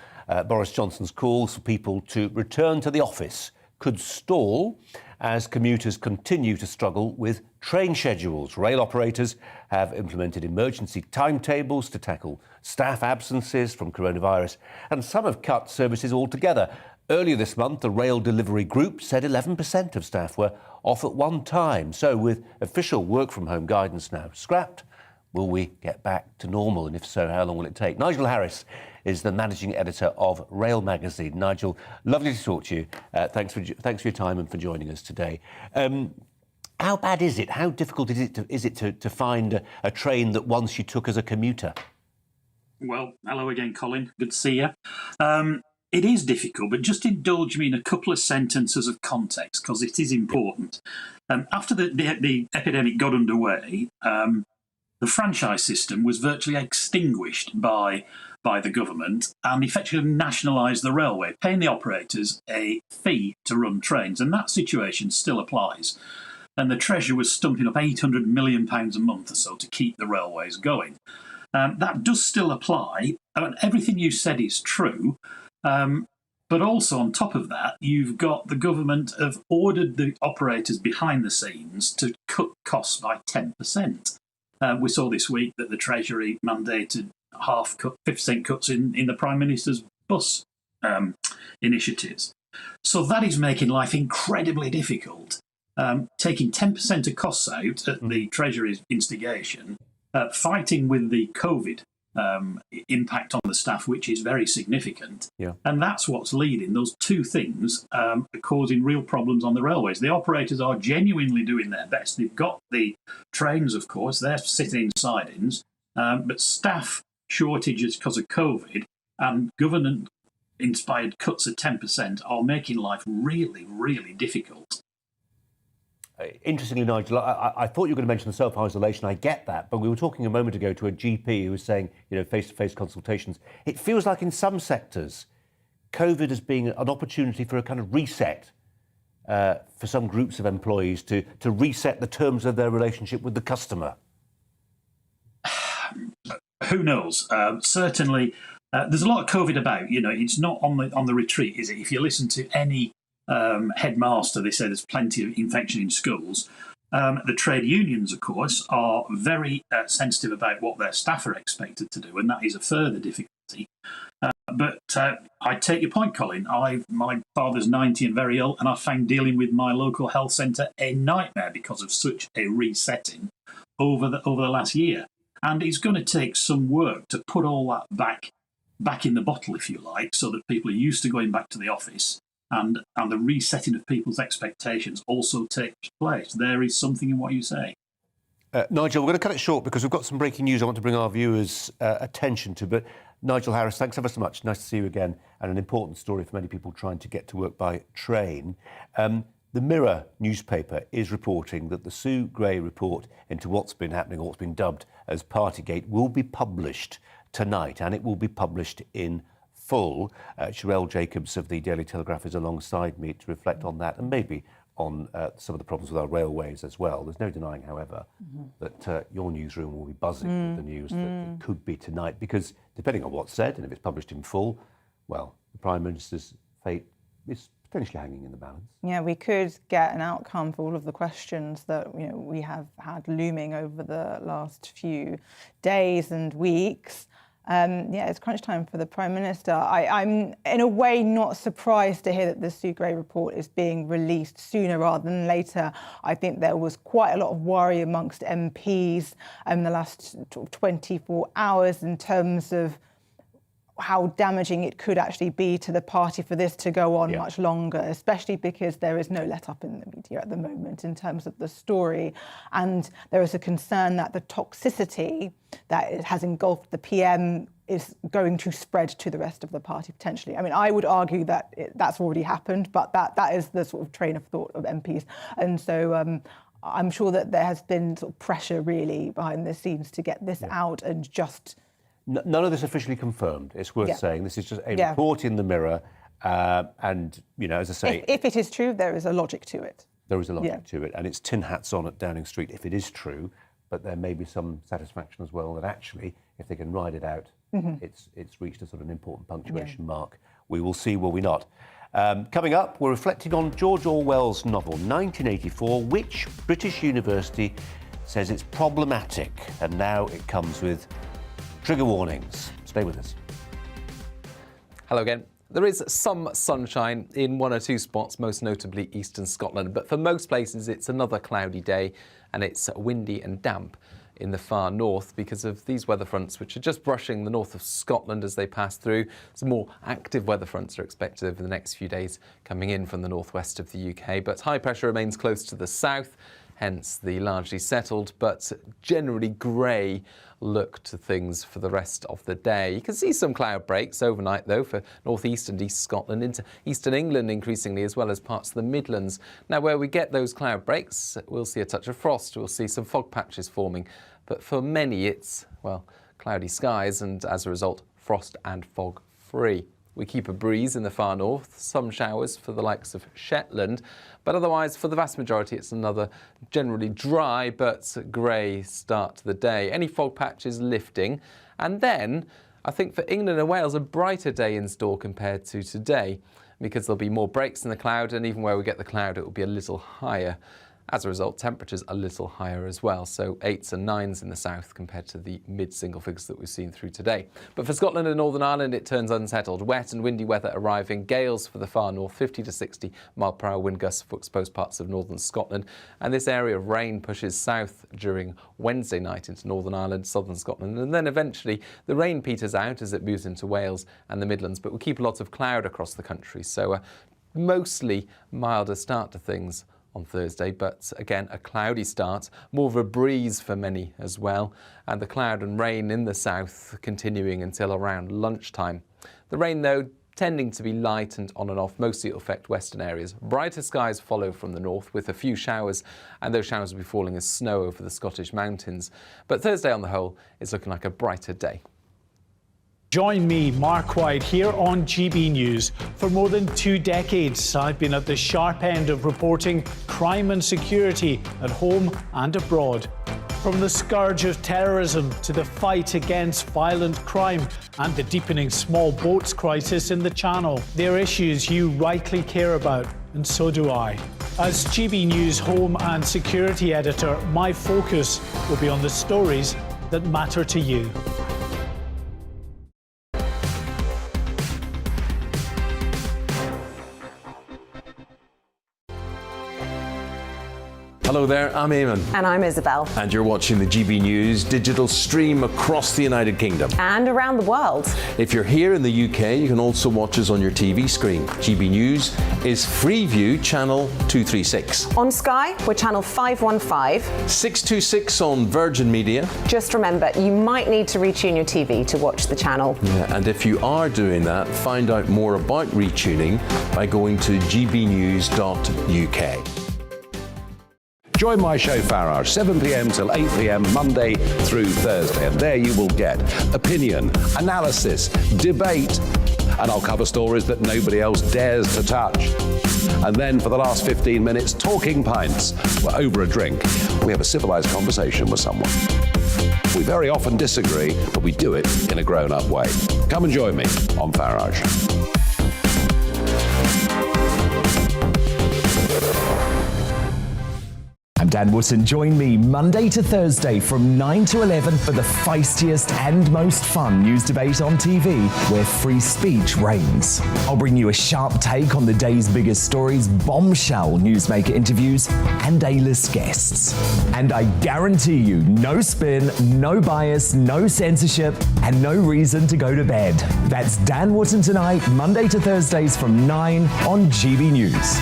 Boris Johnson's calls for people to return to the office could stall as commuters continue to struggle with train schedules. Rail operators have implemented emergency timetables to tackle staff absences from coronavirus, and some have cut services altogether. Earlier this month, the rail delivery group said 11% of staff were off at one time. So with official work-from-home guidance now scrapped, will we get back to normal? And if so, how long will it take? Nigel Harris is the managing editor of Rail magazine. Nigel, lovely to talk to you. Thanks for your time and for joining us today. How bad is it? How difficult is it to find a train that once you took as a commuter? Well, hello again, Colin. Good to see you. It is difficult, but just indulge me in a couple of sentences of context, because it is important. After the epidemic got underway, the franchise system was virtually extinguished by the government and effectively nationalised the railway, paying the operators a fee to run trains. And that situation still applies. And the Treasury was stumping up £800 million a month or so to keep the railways going. That does still apply. Everything you said is true. But also on top of that, you've got the government have ordered the operators behind the scenes to cut costs by 10%. We saw this week that the Treasury mandated 50% cuts in the Prime Minister's bus initiatives. So that is making life incredibly difficult. Taking 10% of costs out at the Treasury's instigation, fighting with the COVID impact on the staff, which is very significant. Yeah. And that's what's leading. Those two things are causing real problems on the railways. The operators are genuinely doing their best. They've got the trains, of course, they're sitting in sidings, but staff shortages because of COVID and government-inspired cuts of 10% are making life really, really difficult. Interestingly, Nigel, I thought you were going to mention the self-isolation. I get that, but we were talking a moment ago to a GP who was saying, face-to-face consultations. It feels like in some sectors, COVID as being an opportunity for a kind of reset for some groups of employees to reset the terms of their relationship with the customer. Who knows? Certainly, there's a lot of COVID about. It's not on the retreat, is it? If you listen to any headmaster, they say there's plenty of infection in schools. The trade unions, of course, are very sensitive about what their staff are expected to do, and that is a further difficulty. But I take your point, Colin. My father's 90 and very ill, and I find dealing with my local health centre a nightmare because of such a resetting over the last year. And it's going to take some work to put all that back in the bottle, if you like, so that people are used to going back to the office, and the resetting of people's expectations also takes place. There is something in what you say. Nigel, we're going to cut it short because we've got some breaking news I want to bring our viewers' attention to. But Nigel Harris, thanks ever so much. Nice to see you again, and an important story for many people trying to get to work by train. The Mirror newspaper is reporting that the Sue Gray report into what's been happening, or what's been dubbed as Partygate, will be published tonight, and it will be published in full. Sherelle Jacobs of the Daily Telegraph is alongside me to reflect on that, and maybe on some of the problems with our railways as well. There's no denying, however, that your newsroom will be buzzing with the news that it could be tonight, because depending on what's said, and if it's published in full, well, the Prime Minister's fate is potentially hanging in the balance. Yeah, we could get an outcome for all of the questions that we have had looming over the last few days and weeks. Yeah, it's crunch time for the Prime Minister. I'm in a way not surprised to hear that the Sue Gray report is being released sooner rather than later. I think there was quite a lot of worry amongst MPs in the last 24 hours in terms of how damaging it could actually be to the party for this to go on much longer, especially because there is no let-up in the media at the moment in terms of the story. And there is a concern that the toxicity that it has engulfed the PM is going to spread to the rest of the party, potentially. I mean, I would argue that that's already happened, but that is the sort of train of thought of MPs. And so I'm sure that there has been sort of pressure, really, behind the scenes to get this out and just... None of this officially confirmed, it's worth saying. This is just a report in the Mirror. And, as I say... If it is true, there is a logic to it. There is a logic to it. And it's tin hats on at Downing Street if it is true. But there may be some satisfaction as well that actually, if they can ride it out, it's reached a sort of an important punctuation mark. We will see, will we not? Coming up, we're reflecting on George Orwell's novel 1984, which British university says it's problematic. And now it comes with trigger warnings. Stay with us. Hello again. There is some sunshine in one or two spots, most notably eastern Scotland, but for most places it's another cloudy day, and it's windy and damp in the far north because of these weather fronts, which are just brushing the north of Scotland as they pass through. Some more active weather fronts are expected over the next few days coming in from the northwest of the UK, but high pressure remains close to the south, hence the largely settled but generally grey look to things for the rest of the day. You can see some cloud breaks overnight, though, for northeast and east Scotland, into eastern England increasingly, as well as parts of the Midlands. Now, where we get those cloud breaks, we'll see a touch of frost, we'll see some fog patches forming. But for many, it's, well, cloudy skies and, as a result, frost and fog free. We keep a breeze in the far north, some showers for the likes of Shetland, but otherwise, for the vast majority, it's another generally dry but grey start to the day. Any fog patches lifting, and then I think for England and Wales, a brighter day in store compared to today, because there'll be more breaks in the cloud, and even where we get the cloud, it will be a little higher. As a result, temperatures a little higher as well, so 8s and 9s in the south compared to the mid-single figures that we've seen through today. But for Scotland and Northern Ireland, it turns unsettled. Wet and windy weather arriving, gales for the far north, 50 to 60 mile-per-hour wind gusts for exposed parts of northern Scotland. And this area of rain pushes south during Wednesday night into Northern Ireland, southern Scotland, and then eventually the rain peters out as it moves into Wales and the Midlands, but we'll keep lots of cloud across the country, so mostly milder start to things on Thursday, but again a cloudy start, more of a breeze for many as well, and the cloud and rain in the south continuing until around lunchtime. The rain, though, tending to be light and on and off, mostly it'll affect western areas. Brighter skies follow from the north with a few showers, and those showers will be falling as snow over the Scottish mountains. But Thursday on the whole is looking like a brighter day. Join me, Mark White, here on GB News. For more than 2 decades, I've been at the sharp end of reporting crime and security at home and abroad. From the scourge of terrorism to the fight against violent crime and the deepening small boats crisis in the Channel, they're issues you rightly care about, and so do I. As GB News home and security editor, my focus will be on the stories that matter to you. Hello there, I'm Eamon. And I'm Isabel. And you're watching the GB News digital stream across the United Kingdom. And around the world. If you're here in the UK, you can also watch us on your TV screen. GB News is Freeview channel 236. On Sky, we're channel 515. 626 on Virgin Media. Just remember, you might need to retune your TV to watch the channel. Yeah, and if you are doing that, find out more about retuning by going to gbnews.uk. Join my show Farage, 7 p.m. till 8 p.m. Monday through Thursday, and there you will get opinion, analysis, debate, and I'll cover stories that nobody else dares to touch. And then for the last 15 minutes, talking pints. We're over a drink. We have a civilised conversation with someone. We very often disagree, but we do it in a grown-up way. Come and join me on Farage. I'm Dan Wootton. Join me Monday to Thursday from 9 to 11 for the feistiest and most fun news debate on TV, where free speech reigns. I'll bring you a sharp take on the day's biggest stories, bombshell newsmaker interviews, and A-list guests. And I guarantee you, no spin, no bias, no censorship, and no reason to go to bed. That's Dan Wootton tonight, Monday to Thursdays from 9 on GB News.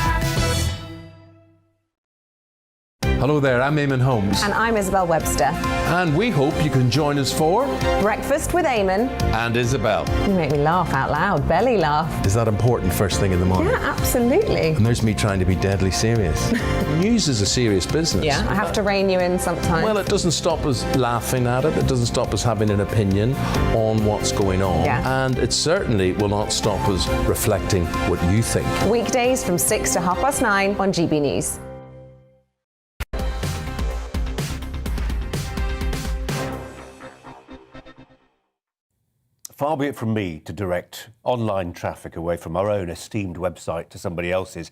Hello there, I'm Eamon Holmes. And I'm Isabel Webster. And we hope you can join us for Breakfast with Eamon. And Isabel. You make me laugh out loud, belly laugh. Is that important first thing in the morning? Yeah, absolutely. And there's me trying to be deadly serious. News is a serious business. Yeah, I have to rein you in sometimes. Well, it doesn't stop us laughing at it. It doesn't stop us having an opinion on what's going on. Yeah. And it certainly will not stop us reflecting what you think. Weekdays from 6 to 9:30 on GB News. Far be it from me to direct online traffic away from our own esteemed website to somebody else's.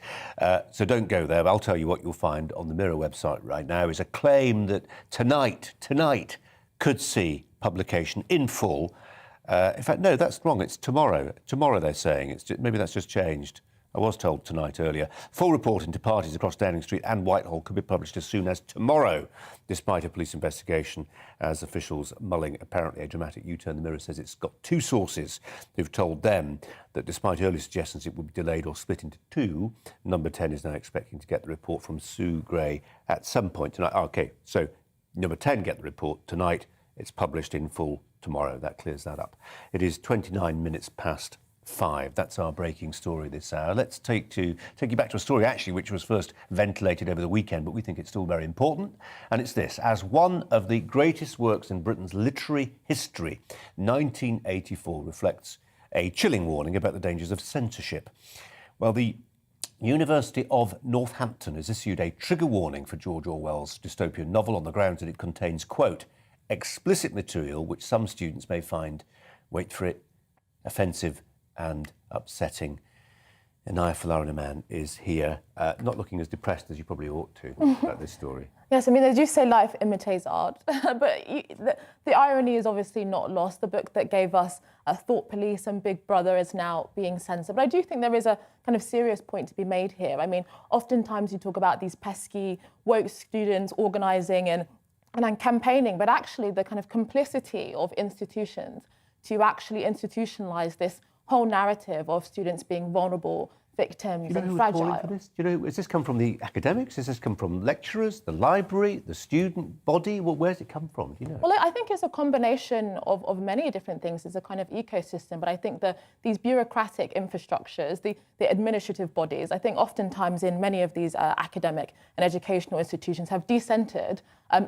So don't go there. I'll tell you what you'll find on the Mirror website right now is a claim that tonight could see publication in full. In fact, no, that's wrong. It's tomorrow. Tomorrow, they're saying. Maybe that's just changed. I was told tonight earlier. Full report into parties across Downing Street and Whitehall could be published as soon as tomorrow, despite a police investigation, as officials mulling apparently a dramatic U-turn. The Mirror says it's got two sources who've told them that despite early suggestions it would be delayed or split into two, Number 10 is now expecting to get the report from Sue Gray at some point tonight. OK, so Number 10 get the report tonight. It's published in full tomorrow. That clears that up. It is 29 minutes past 5. That's our breaking story this hour. Let's take you back to a story actually which was first ventilated over the weekend, but we think it's still very important. And it's this: as one of the greatest works in Britain's literary history, 1984 reflects a chilling warning about the dangers of censorship. Well, the University of Northampton has issued a trigger warning for George Orwell's dystopian novel on the grounds that it contains, quote, explicit material which some students may find, wait for it, offensive and upsetting. Inaya Falaraman is here, not looking as depressed as you probably ought to about this story. Yes, I mean, they do say life imitates art, but the irony is obviously not lost. The book that gave us Thought Police and Big Brother is now being censored. But I do think there is a kind of serious point to be made here. I mean, oftentimes you talk about these pesky woke students organising and campaigning, but actually the kind of complicity of institutions to actually institutionalise this whole narrative of students being vulnerable, victims and fragile. Has this come from the academics? Has this come from lecturers, the library, the student body? Well, where's it come from? Do you know? Well, I think it's a combination of many different things. It's a kind of ecosystem, but I think these bureaucratic infrastructures, the administrative bodies, I think oftentimes in many of these academic and educational institutions have decentered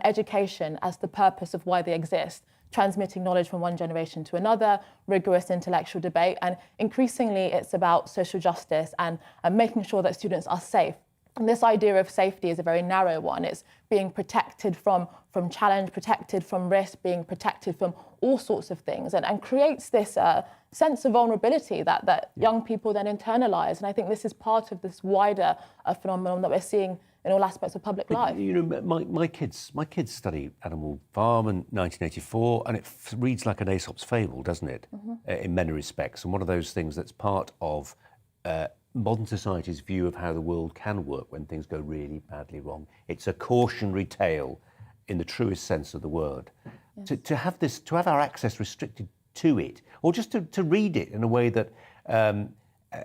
education as the purpose of why they exist, transmitting knowledge from one generation to another, rigorous intellectual debate, and increasingly it's about social justice and making sure that students are safe. And this idea of safety is a very narrow one. It's being protected from challenge, protected from risk, being protected from all sorts of things, and creates this sense of vulnerability that young people then internalise. And I think this is part of this wider phenomenon that we're seeing in all aspects of public life. You know, my kids study Animal Farm in 1984, and it reads like an Aesop's fable, doesn't it? In many respects, and one of those things that's part of modern society's view of how the world can work when things go really badly wrong. It's a cautionary tale in the truest sense of the word. Yes. To have our access restricted to it, or just to read it in a way that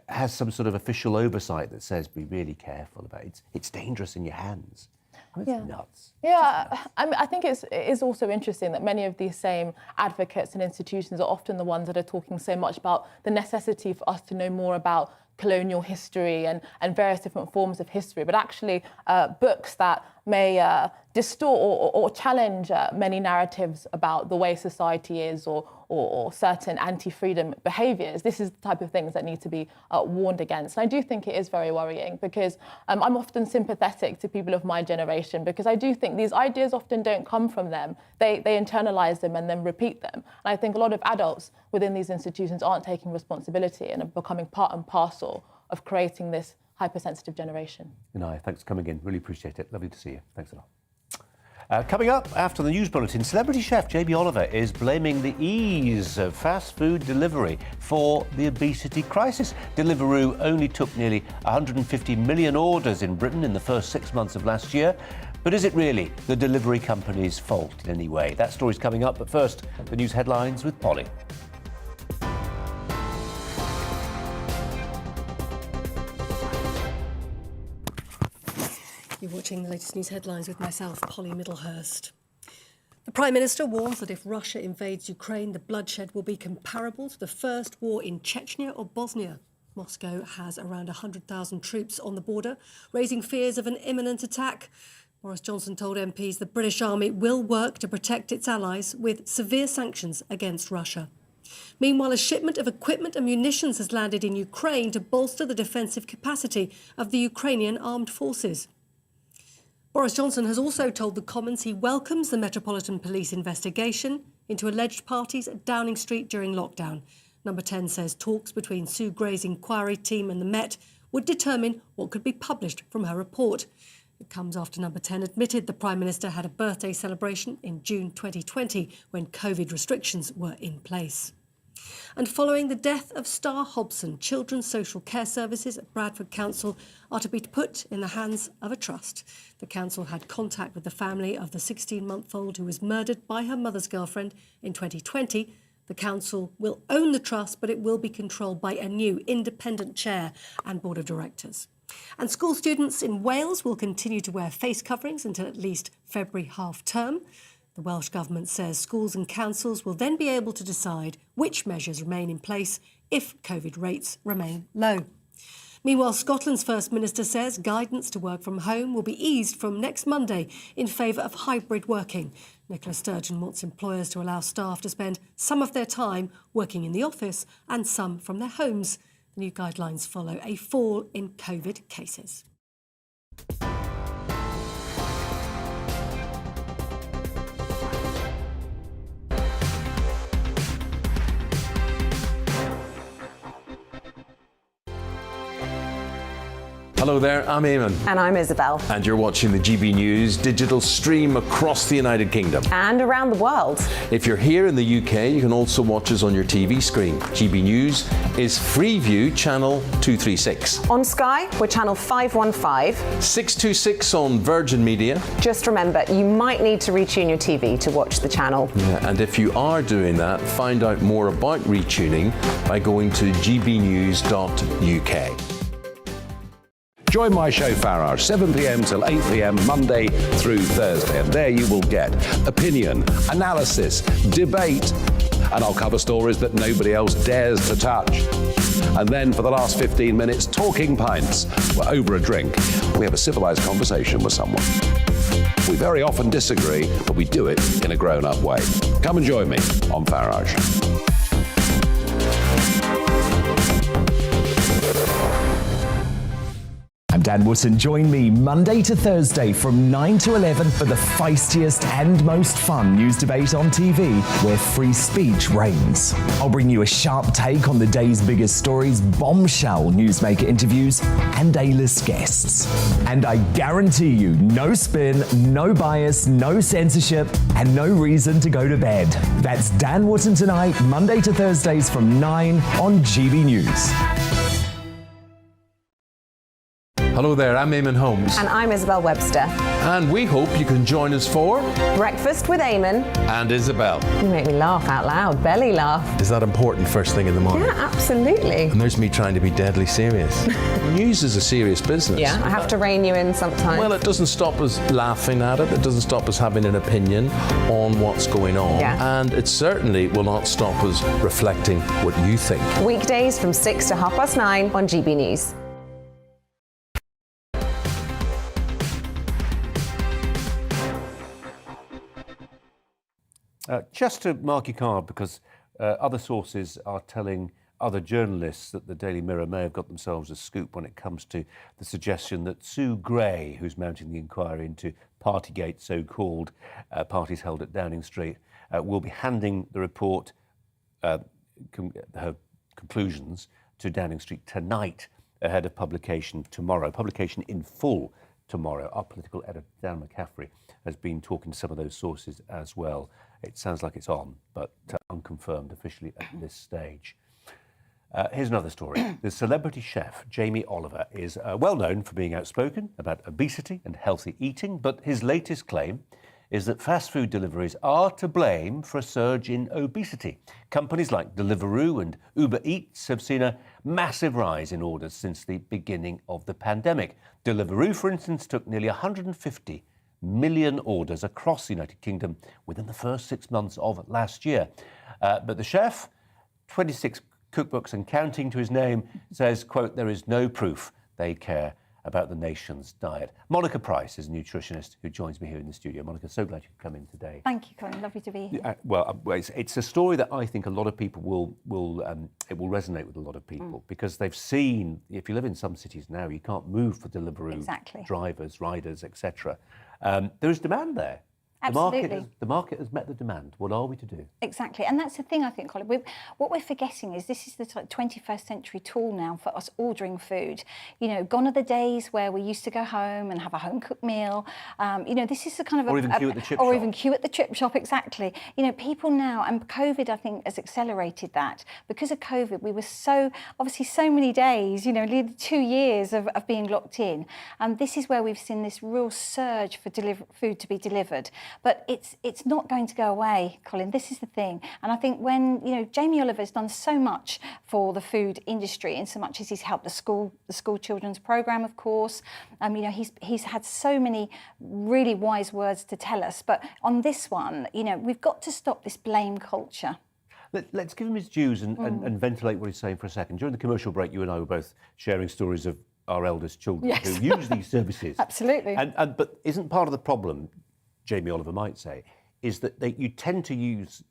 has some sort of official oversight that says be really careful about it. It's dangerous in your hands. It's nuts. Yeah, I think it is also interesting that many of these same advocates and institutions are often the ones that are talking so much about the necessity for us to know more about colonial history and various different forms of history, but actually books that may distort or challenge many narratives about the way society is or certain anti-freedom behaviours. This is the type of things that need to be warned against. And I do think it is very worrying because I'm often sympathetic to people of my generation because I do think these ideas often don't come from them. They internalise them and then repeat them. And I think a lot of adults within these institutions aren't taking responsibility and are becoming part and parcel of creating this hypersensitive generation. Inaya, thanks for coming in. Really appreciate it. Lovely to see you. Thanks a lot. Coming up after the news bulletin, celebrity chef Jamie Oliver is blaming the ease of fast food delivery for the obesity crisis. Deliveroo only took nearly 150 million orders in Britain in the first 6 months of last year. But is it really the delivery company's fault in any way? That story's coming up, but first, the news headlines with Polly. You're watching the latest news headlines with myself, Polly Middlehurst. The Prime Minister warns that if Russia invades Ukraine, the bloodshed will be comparable to the first war in Chechnya or Bosnia. Moscow has around 100,000 troops on the border, raising fears of an imminent attack. Boris Johnson told MPs the British Army will work to protect its allies with severe sanctions against Russia. Meanwhile, a shipment of equipment and munitions has landed in Ukraine to bolster the defensive capacity of the Ukrainian armed forces. Boris Johnson has also told the Commons he welcomes the Metropolitan Police investigation into alleged parties at Downing Street during lockdown. Number 10 says talks between Sue Gray's inquiry team and the Met would determine what could be published from her report. It comes after Number 10 admitted the Prime Minister had a birthday celebration in June 2020 when COVID restrictions were in place. And following the death of Star Hobson, children's social care services at Bradford Council are to be put in the hands of a trust. The council had contact with the family of the 16-month-old who was murdered by her mother's girlfriend in 2020. The council will own the trust, but it will be controlled by a new independent chair and board of directors. And school students in Wales will continue to wear face coverings until at least February half-term. The Welsh Government says schools and councils will then be able to decide which measures remain in place if COVID rates remain low. Meanwhile, Scotland's First Minister says guidance to work from home will be eased from next Monday in favour of hybrid working. Nicola Sturgeon wants employers to allow staff to spend some of their time working in the office and some from their homes. The new guidelines follow a fall in COVID cases. Hello there, I'm Eamon. And I'm Isabel. And you're watching the GB News digital stream across the United Kingdom. And around the world. If you're here in the UK, you can also watch us on your TV screen. GB News is Freeview channel 236. On Sky, we're channel 515. 626 on Virgin Media. Just remember, you might need to retune your TV to watch the channel. Yeah, and if you are doing that, find out more about retuning by going to gbnews.uk. Join my show Farage, 7 p.m. till 8 p.m. Monday through Thursday. And there you will get opinion, analysis, debate, and I'll cover stories that nobody else dares to touch. And then for the last 15 minutes, talking pints. We're over a drink. We have a civilised conversation with someone. We very often disagree, but we do it in a grown-up way. Come and join me on Farage. I'm Dan Wootton. Join me Monday to Thursday from 9 to 11 for the feistiest and most fun news debate on TV, where free speech reigns. I'll bring you a sharp take on the day's biggest stories, bombshell newsmaker interviews, and A-list guests. And I guarantee you, no spin, no bias, no censorship, and no reason to go to bed. That's Dan Wootton tonight, Monday to Thursdays from 9 on GB News. Hello there, I'm Eamon Holmes. And I'm Isabel Webster. And we hope you can join us for Breakfast with Eamon and Isabel. You make me laugh out loud, belly laugh. Is that important first thing in the morning? Yeah, absolutely. And there's me trying to be deadly serious. News is a serious business. Yeah, I have to rein you in sometimes. Well, it doesn't stop us laughing at it. It doesn't stop us having an opinion on what's going on. Yeah. And it certainly will not stop us reflecting what you think. Weekdays from 6 to 9:30 on GB News. Just to mark your card, because other sources are telling other journalists that the Daily Mirror may have got themselves a scoop when it comes to the suggestion that Sue Gray, who's mounting the inquiry into Partygate, so-called parties held at Downing Street, will be handing the report, her conclusions, to Downing Street tonight ahead of publication tomorrow. Publication in full tomorrow. Our political editor, Dan McCaffrey, has been talking to some of those sources as well. It sounds like it's on, but unconfirmed officially at this stage. Here's another story. The celebrity chef, Jamie Oliver, is well known for being outspoken about obesity and healthy eating, but his latest claim is that fast food deliveries are to blame for a surge in obesity. Companies like Deliveroo and Uber Eats have seen a massive rise in orders since the beginning of the pandemic. Deliveroo, for instance, took nearly 150 million orders across the United Kingdom within the first 6 months of last year. But the chef, 26 cookbooks and counting to his name, says, quote, there is no proof they care about the nation's diet. Monica Price is a nutritionist who joins me here in the studio. Monica, so glad you could come in today. Thank you, Colin. Lovely to be here. It's a story that I think a lot of people will resonate with a lot of people because they've seen, if you live in some cities now, you can't move for Deliveroo drivers, riders, etc. There is demand there. Absolutely. The market has met the demand. What are we to do? Exactly. And that's the thing, I think, Colin. What we're forgetting is this is the 21st century tool now for us ordering food. You know, gone are the days where we used to go home and have a home-cooked meal. You know, this is the kind of... Or even queue at the chip shop. Or even queue at the chip shop, exactly. You know, people now, and COVID, I think, has accelerated that. Because of COVID, we were so many days, you know, nearly 2 years of being locked in. This is where we've seen this real surge for food to be delivered. But it's not going to go away, Colin. This is the thing. And I think when, you know, Jamie Oliver's done so much for the food industry, in so much as he's helped the school children's programme, of course. You know, he's had so many really wise words to tell us. But on this one, you know, we've got to stop this blame culture. Let's give him his dues and ventilate what he's saying for a second. During the commercial break, you and I were both sharing stories of our eldest children who use these services. Absolutely. But isn't part of the problem, Jamie Oliver might say, is that you tend to use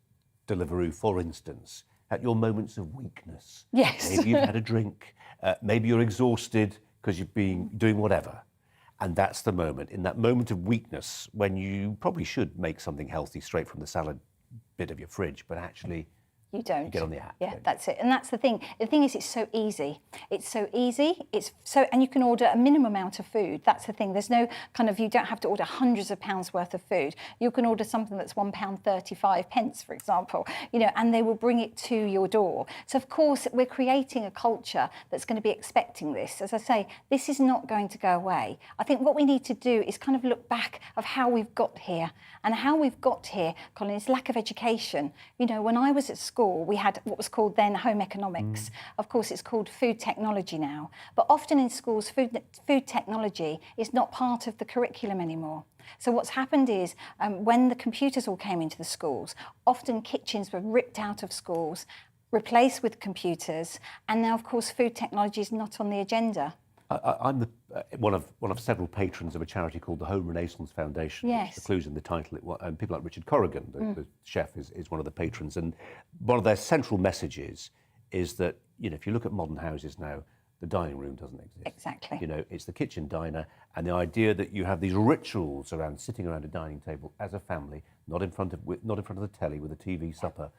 Deliveroo, for instance, at your moments of weakness. Yes. Maybe you've had a drink, maybe you're exhausted because you've been doing whatever. And that's the moment, in that moment of weakness, when you probably should make something healthy straight from the salad bit of your fridge, but actually... You don't. You get on the app. Yeah, that's it. And that's the thing. The thing is, it's so easy. It's so easy. And you can order a minimum amount of food. That's the thing. There's no kind of, you don't have to order hundreds of pounds worth of food. You can order something that's £1.35, for example, you know, and they will bring it to your door. So of course, we're creating a culture that's going to be expecting this. As I say, this is not going to go away. I think what we need to do is kind of look back of how we've got here. And how we've got here, Colin, is lack of education. You know, when I was at school, we had what was called then home economics. Of course, it's called food technology now. But often in schools, food technology is not part of the curriculum anymore. So what's happened is when the computers all came into the schools, often kitchens were ripped out of schools, replaced with computers, and now, of course, food technology is not on the agenda. I'm one of several patrons of a charity called the Home Renaissance Foundation. Yes. The clues in the title. And people like Richard Corrigan, the chef, is one of the patrons. And one of their central messages is that, you know, if you look at modern houses now, the dining room doesn't exist. Exactly. You know, it's the kitchen diner, and the idea that you have these rituals around sitting around a dining table as a family, not in front of the telly with a TV supper,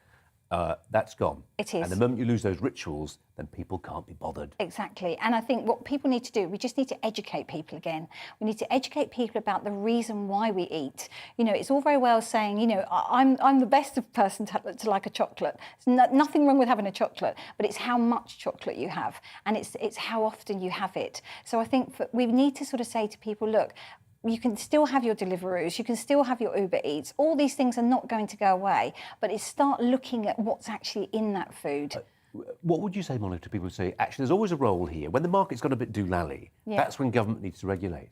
that's gone. It is. And the moment you lose those rituals, then people can't be bothered. Exactly. And I think what people need to do, we just need to educate people again. We need to educate people about the reason why we eat. You know, it's all very well saying, you know, I'm the best person to like a chocolate. There's nothing wrong with having a chocolate, but it's how much chocolate you have, and it's how often you have it. So I think we need to sort of say to people, look, you can still have your Deliveroos, you can still have your Uber Eats. All these things are not going to go away, but it's start looking at what's actually in that food. What would you say, Monica, to people who say, actually, there's always a role here. When the market's got a bit doolally, that's when government needs to regulate.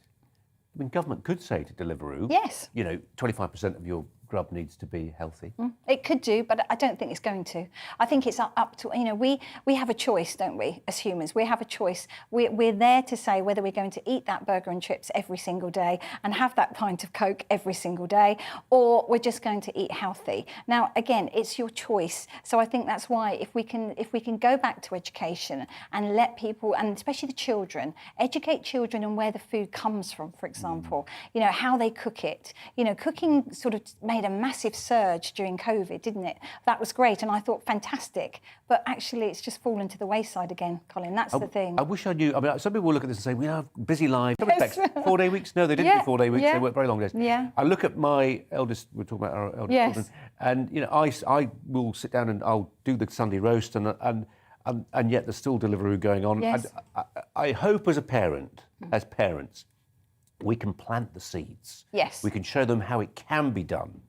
I mean, government could say to Deliveroo, yes, you know, 25% of your grub needs to be healthy. It could do, but I don't think it's going to. I think it's up to, you know, we have a choice, don't we, as humans? We have a choice. We're there to say whether we're going to eat that burger and chips every single day and have that pint of Coke every single day, or we're just going to eat healthy. Now, again, it's your choice. So I think that's why if we can go back to education and let people, and especially the children, educate children on where the food comes from, for example, you know, how they cook it. You know, cooking sort of made a massive surge during COVID, didn't it? That was great, and I thought fantastic. But actually, it's just fallen to the wayside again, Colin. That's the thing. I wish I knew. I mean, some people will look at this and say, we have busy lives. 4-day weeks? No, they didn't do 4-day weeks. They work very long days. Yeah. I look at my eldest, we're talking about our eldest children, and, you know, I will sit down and I'll do the Sunday roast, and yet there's still Deliveroo going on. Yes. I hope as as parents, we can plant the seeds. Yes. We can show them how it can be done.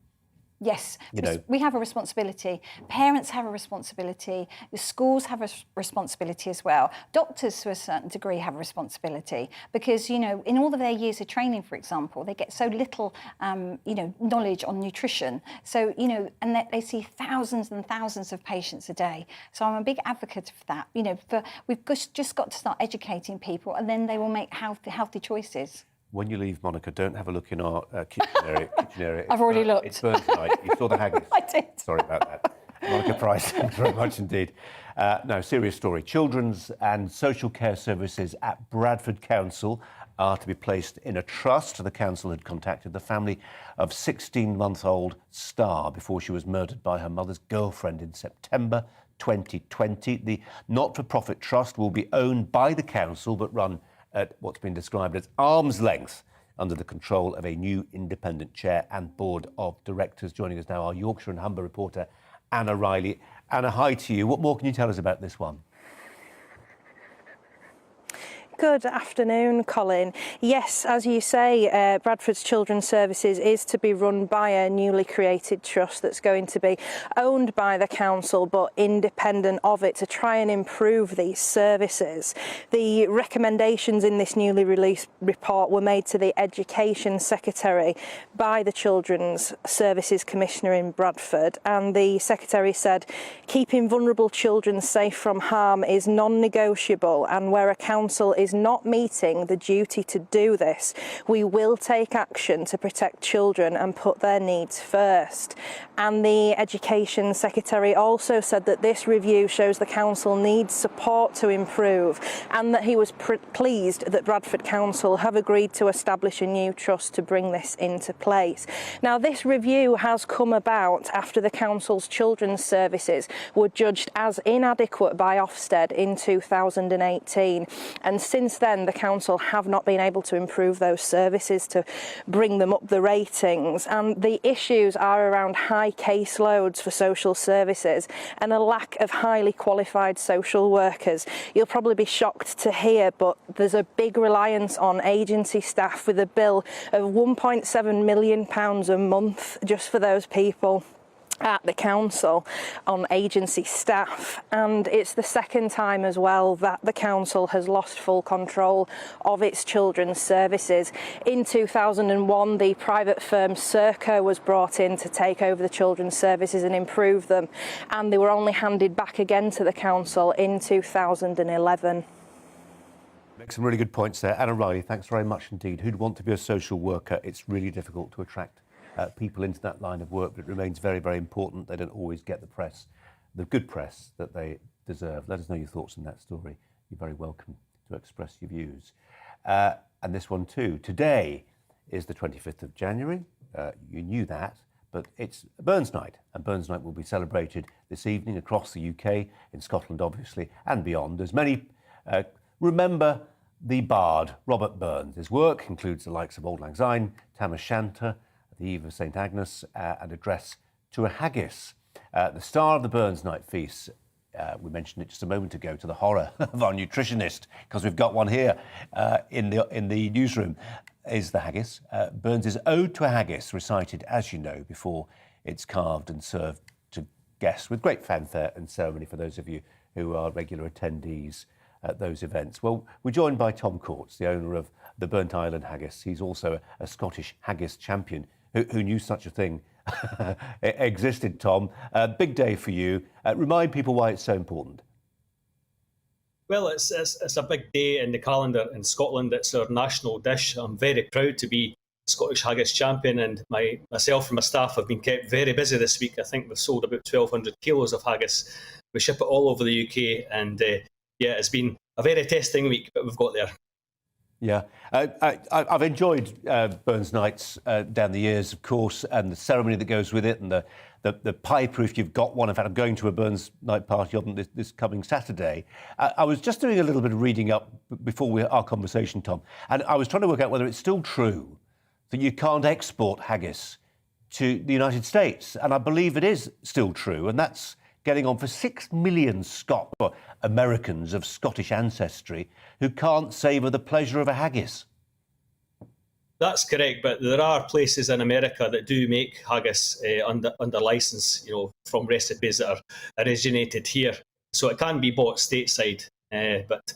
Yes, You know. we have a responsibility. Parents have a responsibility. The schools have a responsibility as well. Doctors, to a certain degree, have a responsibility because, you know, in all of their years of training, for example, they get so little, you know, knowledge on nutrition. So, you know, and they see thousands and thousands of patients a day. So I'm a big advocate for that. You know, we've just got to start educating people, and then they will make healthy choices. When you leave, Monica, don't have a look in our kitchen area. I've already looked. It's burnt tonight. You saw the haggis. I did. Sorry about that. Monica Price, thanks very much indeed. No, serious story. Children's and social care services at Bradford Council are to be placed in a trust. The council had contacted the family of 16-month-old Star before she was murdered by her mother's girlfriend in September 2020. The not-for-profit trust will be owned by the council but run at what's been described as arm's length under the control of a new independent chair and board of directors. Joining us now, our Yorkshire and Humber reporter, Anna Riley. Anna, hi to you. What more can you tell us about this one? Good afternoon, Colin. Yes, as you say, Bradford's Children's Services is to be run by a newly created trust that's going to be owned by the council but independent of it to try and improve these services. The recommendations in this newly released report were made to the Education Secretary by the Children's Services Commissioner in Bradford, and the Secretary said keeping vulnerable children safe from harm is non-negotiable, and where a council is not meeting the duty to do this, we will take action to protect children and put their needs first. And the Education Secretary also said that this review shows the council needs support to improve, and that he was pleased that Bradford Council have agreed to establish a new trust to bring this into place. Now, this review has come about after the council's children's services were judged as inadequate by Ofsted in 2018, and since then the council have not been able to improve those services to bring them up the ratings, and the issues are around high caseloads for social services and a lack of highly qualified social workers. You'll probably be shocked to hear, but there's a big reliance on agency staff with a bill of £1.7 million a month just for those people at the council on agency staff, and it's the second time as well that the council has lost full control of its children's services. In 2001, the private firm Serco was brought in to take over the children's services and improve them, and they were only handed back again to the council in 2011. Make some really good points there. Anna Riley, thanks very much indeed. Who'd want to be a social worker? It's really difficult to attract people into that line of work, but it remains very, very important. They don't always get the press, the good press that they deserve. Let us know your thoughts on that story. You're very welcome to express your views. And this one too. Today is the 25th of January. You knew that, but it's Burns Night, and Burns Night will be celebrated this evening across the UK, in Scotland obviously, and beyond, as many remember the bard, Robert Burns. His work includes the likes of Auld Lang Syne, Tam O'Shanter, The Eve of St Agnes, and Address to a Haggis. The star of the Burns Night feast, we mentioned it just a moment ago, to the horror of our nutritionist, because we've got one here in the newsroom, is the haggis. Burns' Ode to a Haggis, recited, as you know, before it's carved and served to guests with great fanfare and ceremony for those of you who are regular attendees at those events. Well, we're joined by Tom Courts, the owner of the Burnt Island Haggis. He's also a Scottish haggis champion. Who knew such a thing existed, Tom? Big day for you. Remind people why it's so important. Well, it's a big day in the calendar in Scotland. It's our national dish. I'm very proud to be Scottish haggis champion, and myself and my staff have been kept very busy this week. I think we've sold about 1,200 kilos of haggis. We ship it all over the UK, and it's been a very testing week, but we've got there. Yeah, I've enjoyed Burns Nights down the years, of course, and the ceremony that goes with it, and the piper, if you've got one. In fact, I'm going to a Burns Night party on this coming Saturday. I was just doing a little bit of reading up before our conversation, Tom, and I was trying to work out whether it's still true that you can't export haggis to the United States, and I believe it is still true, and that's getting on for 6 million Americans of Scottish ancestry who can't savour the pleasure of a haggis. That's correct, but there are places in America that do make haggis under licence, from recipes that are originated here. So it can be bought stateside, but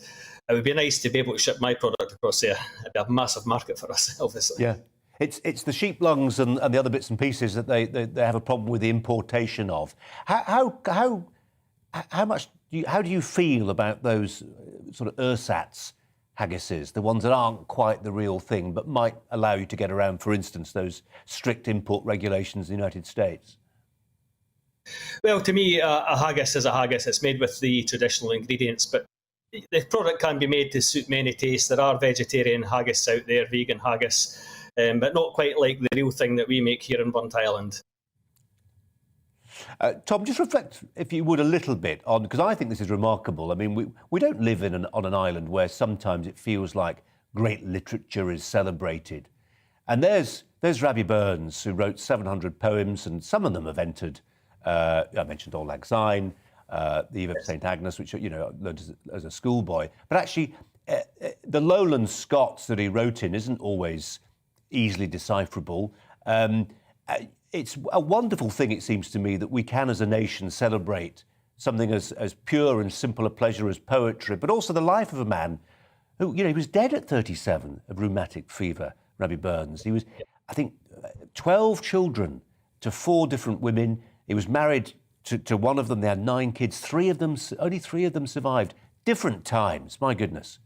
it would be nice to be able to ship my product across there. It'd be a massive market for us, obviously. Yeah, it's the sheep lungs and the other bits and pieces that they have a problem with the importation of. How do you feel about those sort of ersatz haggises, the ones that aren't quite the real thing but might allow you to get around, for instance, those strict import regulations in the United States? Well, to me, a haggis is a haggis. It's made with the traditional ingredients, but the product can be made to suit many tastes. There are vegetarian haggis out there, vegan haggis, but not quite like the real thing that we make here in Burnt Island. Tom, just reflect, if you would, a little bit on, because I think this is remarkable. I mean, we don't live on an island where sometimes it feels like great literature is celebrated. And there's Rabbie Burns, who wrote 700 poems, and some of them have entered, I mentioned Auld Lang Syne, The Eve of St Agnes, which, learned as a schoolboy. But actually, the Lowland Scots that he wrote in isn't always easily decipherable. It's a wonderful thing, it seems to me, that we can, as a nation, celebrate something as pure and simple a pleasure as poetry, but also the life of a man who, he was dead at 37 of rheumatic fever, Rabbie Burns. He was, I think, 12 children to 4 different women. He was married to one of them. They had 9 kids. Only 3 of them survived. Different times, my goodness.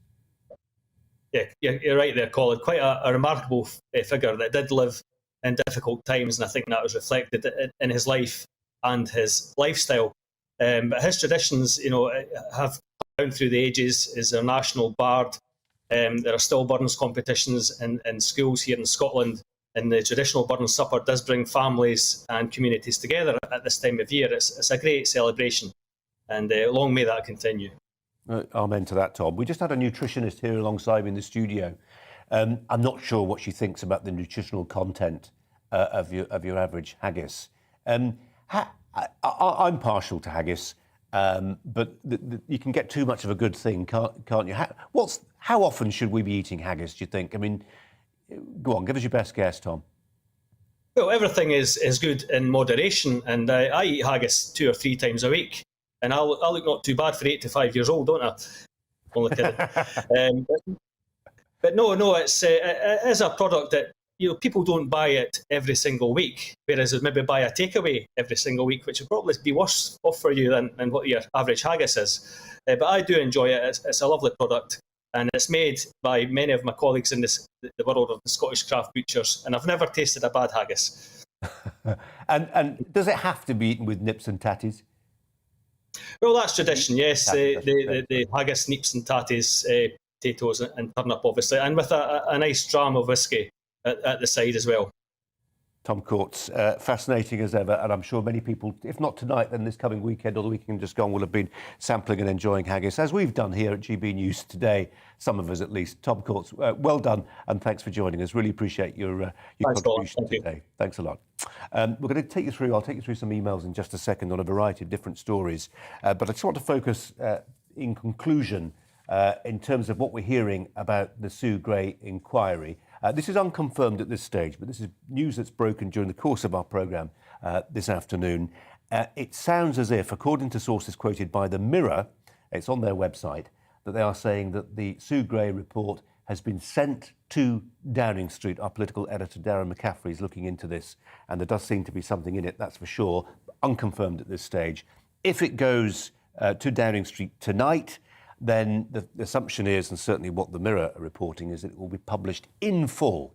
Yeah, you're right there, Colin. Quite a remarkable figure that did live in difficult times, and I think that was reflected in his life and his lifestyle. But his traditions, have down through the ages. Is a national bard. There are still Burns competitions in schools here in Scotland, and the traditional Burns supper does bring families and communities together at this time of year. It's a great celebration, and long may that continue. Amen to that, Tom. We just had a nutritionist here alongside me in the studio. I'm not sure what she thinks about the nutritional content of your average haggis. I'm partial to haggis, but you can get too much of a good thing, can't you? How often should we be eating haggis, do you think? I mean, go on, give us your best guess, Tom. Well, everything is good in moderation, and I eat haggis 2 or 3 times a week, and I look not too bad for 8 to 5 years old, don't I? Only kidding. But no, it is a product that people don't buy it every single week, whereas they maybe buy a takeaway every single week, which would probably be worse off for you than what your average haggis is. But I do enjoy it. It's a lovely product, and it's made by many of my colleagues in the world of the Scottish craft butchers, and I've never tasted a bad haggis. and does it have to be eaten with nips and tatties? Well, that's tradition, yes. The haggis, nips and tatties, potatoes and turnip, obviously, and with a nice dram of whiskey at the side as well. Tom Courts, fascinating as ever, and I'm sure many people, if not tonight, then this coming weekend or the weekend just gone, will have been sampling and enjoying haggis, as we've done here at GB News today, some of us at least. Tom Courts, well done, and thanks for joining us. Really appreciate your contribution today. Thanks a lot. We're going to take you through, I'll take you through some emails in just a second on a variety of different stories, but I just want to focus in conclusion in terms of what we're hearing about the Sue Gray inquiry. This is unconfirmed at this stage, but this is news that's broken during the course of our programme this afternoon. It sounds as if, according to sources quoted by the Mirror, it's on their website, that they are saying that the Sue Gray report has been sent to Downing Street. Our political editor, Darren McCaffrey, is looking into this, and there does seem to be something in it, that's for sure, unconfirmed at this stage. If it goes to Downing Street tonight, then the assumption is, and certainly what the Mirror are reporting, is that it will be published in full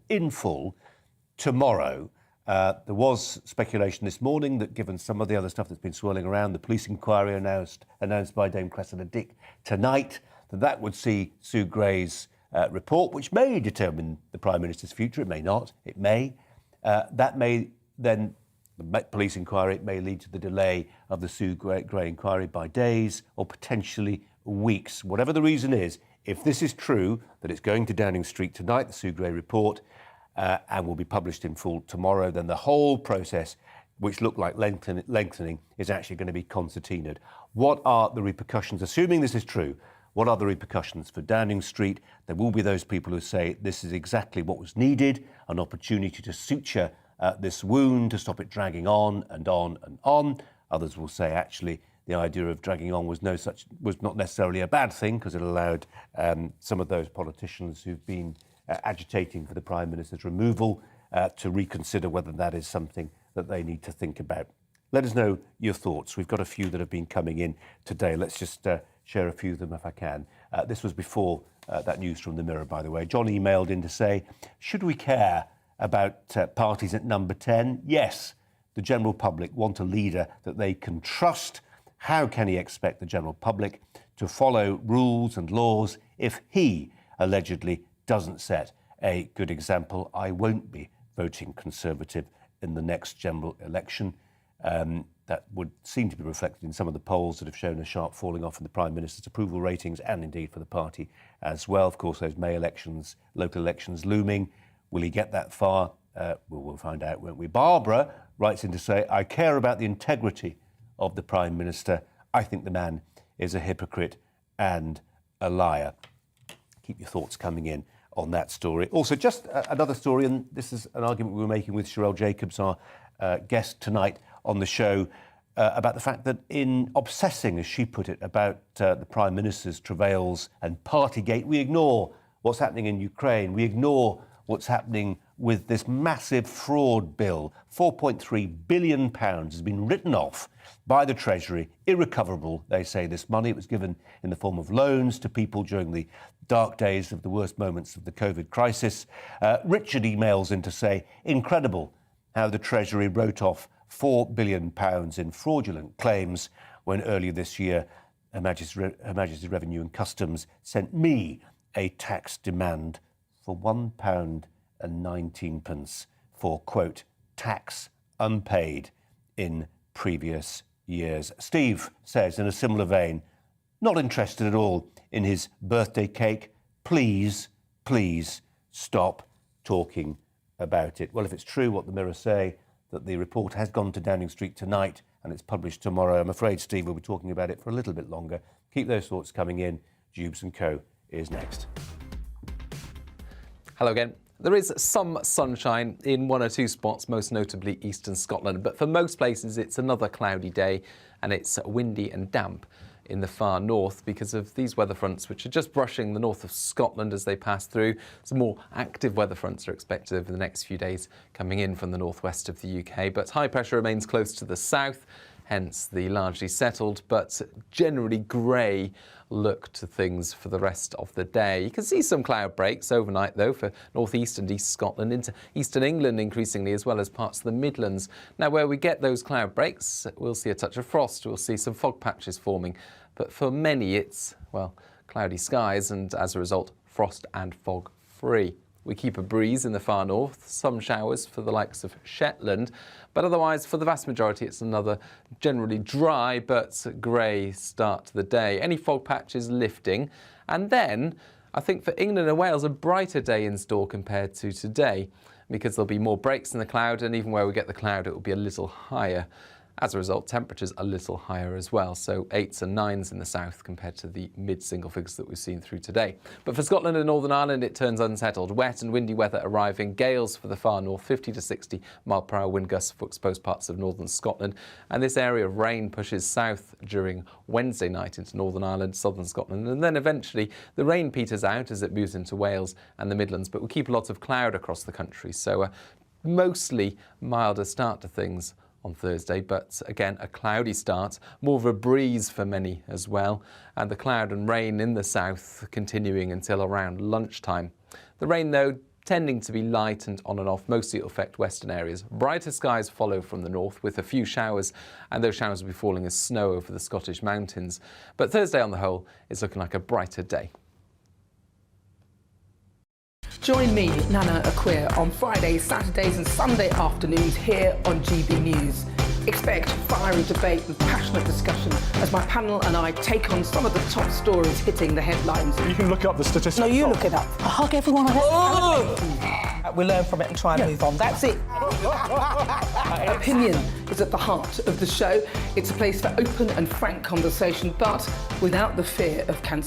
tomorrow. There was speculation this morning that, given some of the other stuff that's been swirling around, the police inquiry announced by Dame Cressida Dick tonight, that would see Sue Gray's report, which may determine the Prime Minister's future. It may not. It may. That may then, the police inquiry, it may lead to the delay of the Sue Gray inquiry by days or potentially weeks. Whatever the reason is, if this is true, that it's going to Downing Street tonight, the Sue Gray report, and will be published in full tomorrow, then the whole process, which looked like lengthening, is actually going to be concertinaed. What are the repercussions, assuming this is true, what are the repercussions for Downing Street? There will be those people who say this is exactly what was needed, an opportunity to suture this wound, to stop it dragging on and on and on. Others will say, actually, the idea of dragging on was not necessarily a bad thing, because it allowed some of those politicians who've been agitating for the Prime Minister's removal to reconsider whether that is something that they need to think about. Let us know your thoughts. We've got a few that have been coming in today. Let's just share a few of them if I can. This was before that news from the Mirror, by the way. John emailed in to say, should we care about parties at number 10? Yes, the general public want a leader that they can trust. How can he expect the general public to follow rules and laws if he allegedly doesn't set a good example? I won't be voting Conservative in the next general election. That would seem to be reflected in some of the polls that have shown a sharp falling off in the Prime Minister's approval ratings, and indeed for the party as well. Of course, those May elections, local elections looming. Will he get that far? We'll find out, won't we? Barbara writes in to say, I care about the integrity of the Prime Minister. I think the man is a hypocrite and a liar. Keep your thoughts coming in on that story. Also, just another story, and this is an argument we were making with Sherelle Jacobs, our guest tonight on the show, about the fact that in obsessing, as she put it, about the Prime Minister's travails and Partygate, we ignore what's happening in Ukraine. We ignore what's happening with this massive fraud bill. £4.3 billion has been written off by the Treasury. Irrecoverable, they say, this money. It was given in the form of loans to people during the dark days of the worst moments of the COVID crisis. Richard emails in to say, incredible how the Treasury wrote off £4 billion in fraudulent claims when earlier this year Her Majesty's Revenue and Customs sent me a tax demand for £1.19 for, quote, tax unpaid in previous years. Steve says, in a similar vein, not interested at all in his birthday cake. Please, please stop talking about it. Well, if it's true what the Mirror say, that the report has gone to Downing Street tonight and it's published tomorrow, I'm afraid Steve will be talking about it for a little bit longer. Keep those thoughts coming in. Jubes & Co. is next. Hello again. There is some sunshine in one or two spots, most notably eastern Scotland, but for most places it's another cloudy day and it's windy and damp in the far north because of these weather fronts, which are just brushing the north of Scotland as they pass through. Some more active weather fronts are expected over the next few days coming in from the northwest of the UK, but high pressure remains close to the south, hence the largely settled but generally grey look to things for the rest of the day. You can see some cloud breaks overnight, though, for northeast and east Scotland, into eastern England increasingly, as well as parts of the Midlands. Now, where we get those cloud breaks, we'll see a touch of frost, we'll see some fog patches forming, but for many it's, well, cloudy skies and, as a result, frost and fog free. We keep a breeze in the far north, some showers for the likes of Shetland, but otherwise for the vast majority it's another generally dry but grey start to the day. Any fog patches lifting, and then I think for England and Wales a brighter day in store compared to today, because there'll be more breaks in the cloud, and even where we get the cloud it will be a little higher. As a result, temperatures a little higher as well, so 8s and 9s in the south compared to the mid-single figures that we've seen through today. But for Scotland and Northern Ireland, it turns unsettled. Wet and windy weather arriving, gales for the far north, 50 to 60 mile-per-hour wind gusts for exposed parts of northern Scotland. And this area of rain pushes south during Wednesday night into Northern Ireland, southern Scotland, and then eventually the rain peters out as it moves into Wales and the Midlands. But we keep a lot of cloud across the country, so a mostly milder start to things on Thursday, but again a cloudy start, more of a breeze for many as well, and the cloud and rain in the south continuing until around lunchtime. The rain though tending to be light and on and off, mostly it'll affect western areas. Brighter skies follow from the north with a few showers, and those showers will be falling as snow over the Scottish mountains. But Thursday on the whole is looking like a brighter day. Join me, Nana Akweer, on Fridays, Saturdays and Sunday afternoons here on GB News. Expect fiery debate and passionate discussion as my panel and I take on some of the top stories hitting the headlines. You can look up the statistics. No, you look it up. I hug everyone. We learn from it and try and move on. That's it. Opinion is at the heart of the show. It's a place for open and frank conversation, but without the fear of cancellation.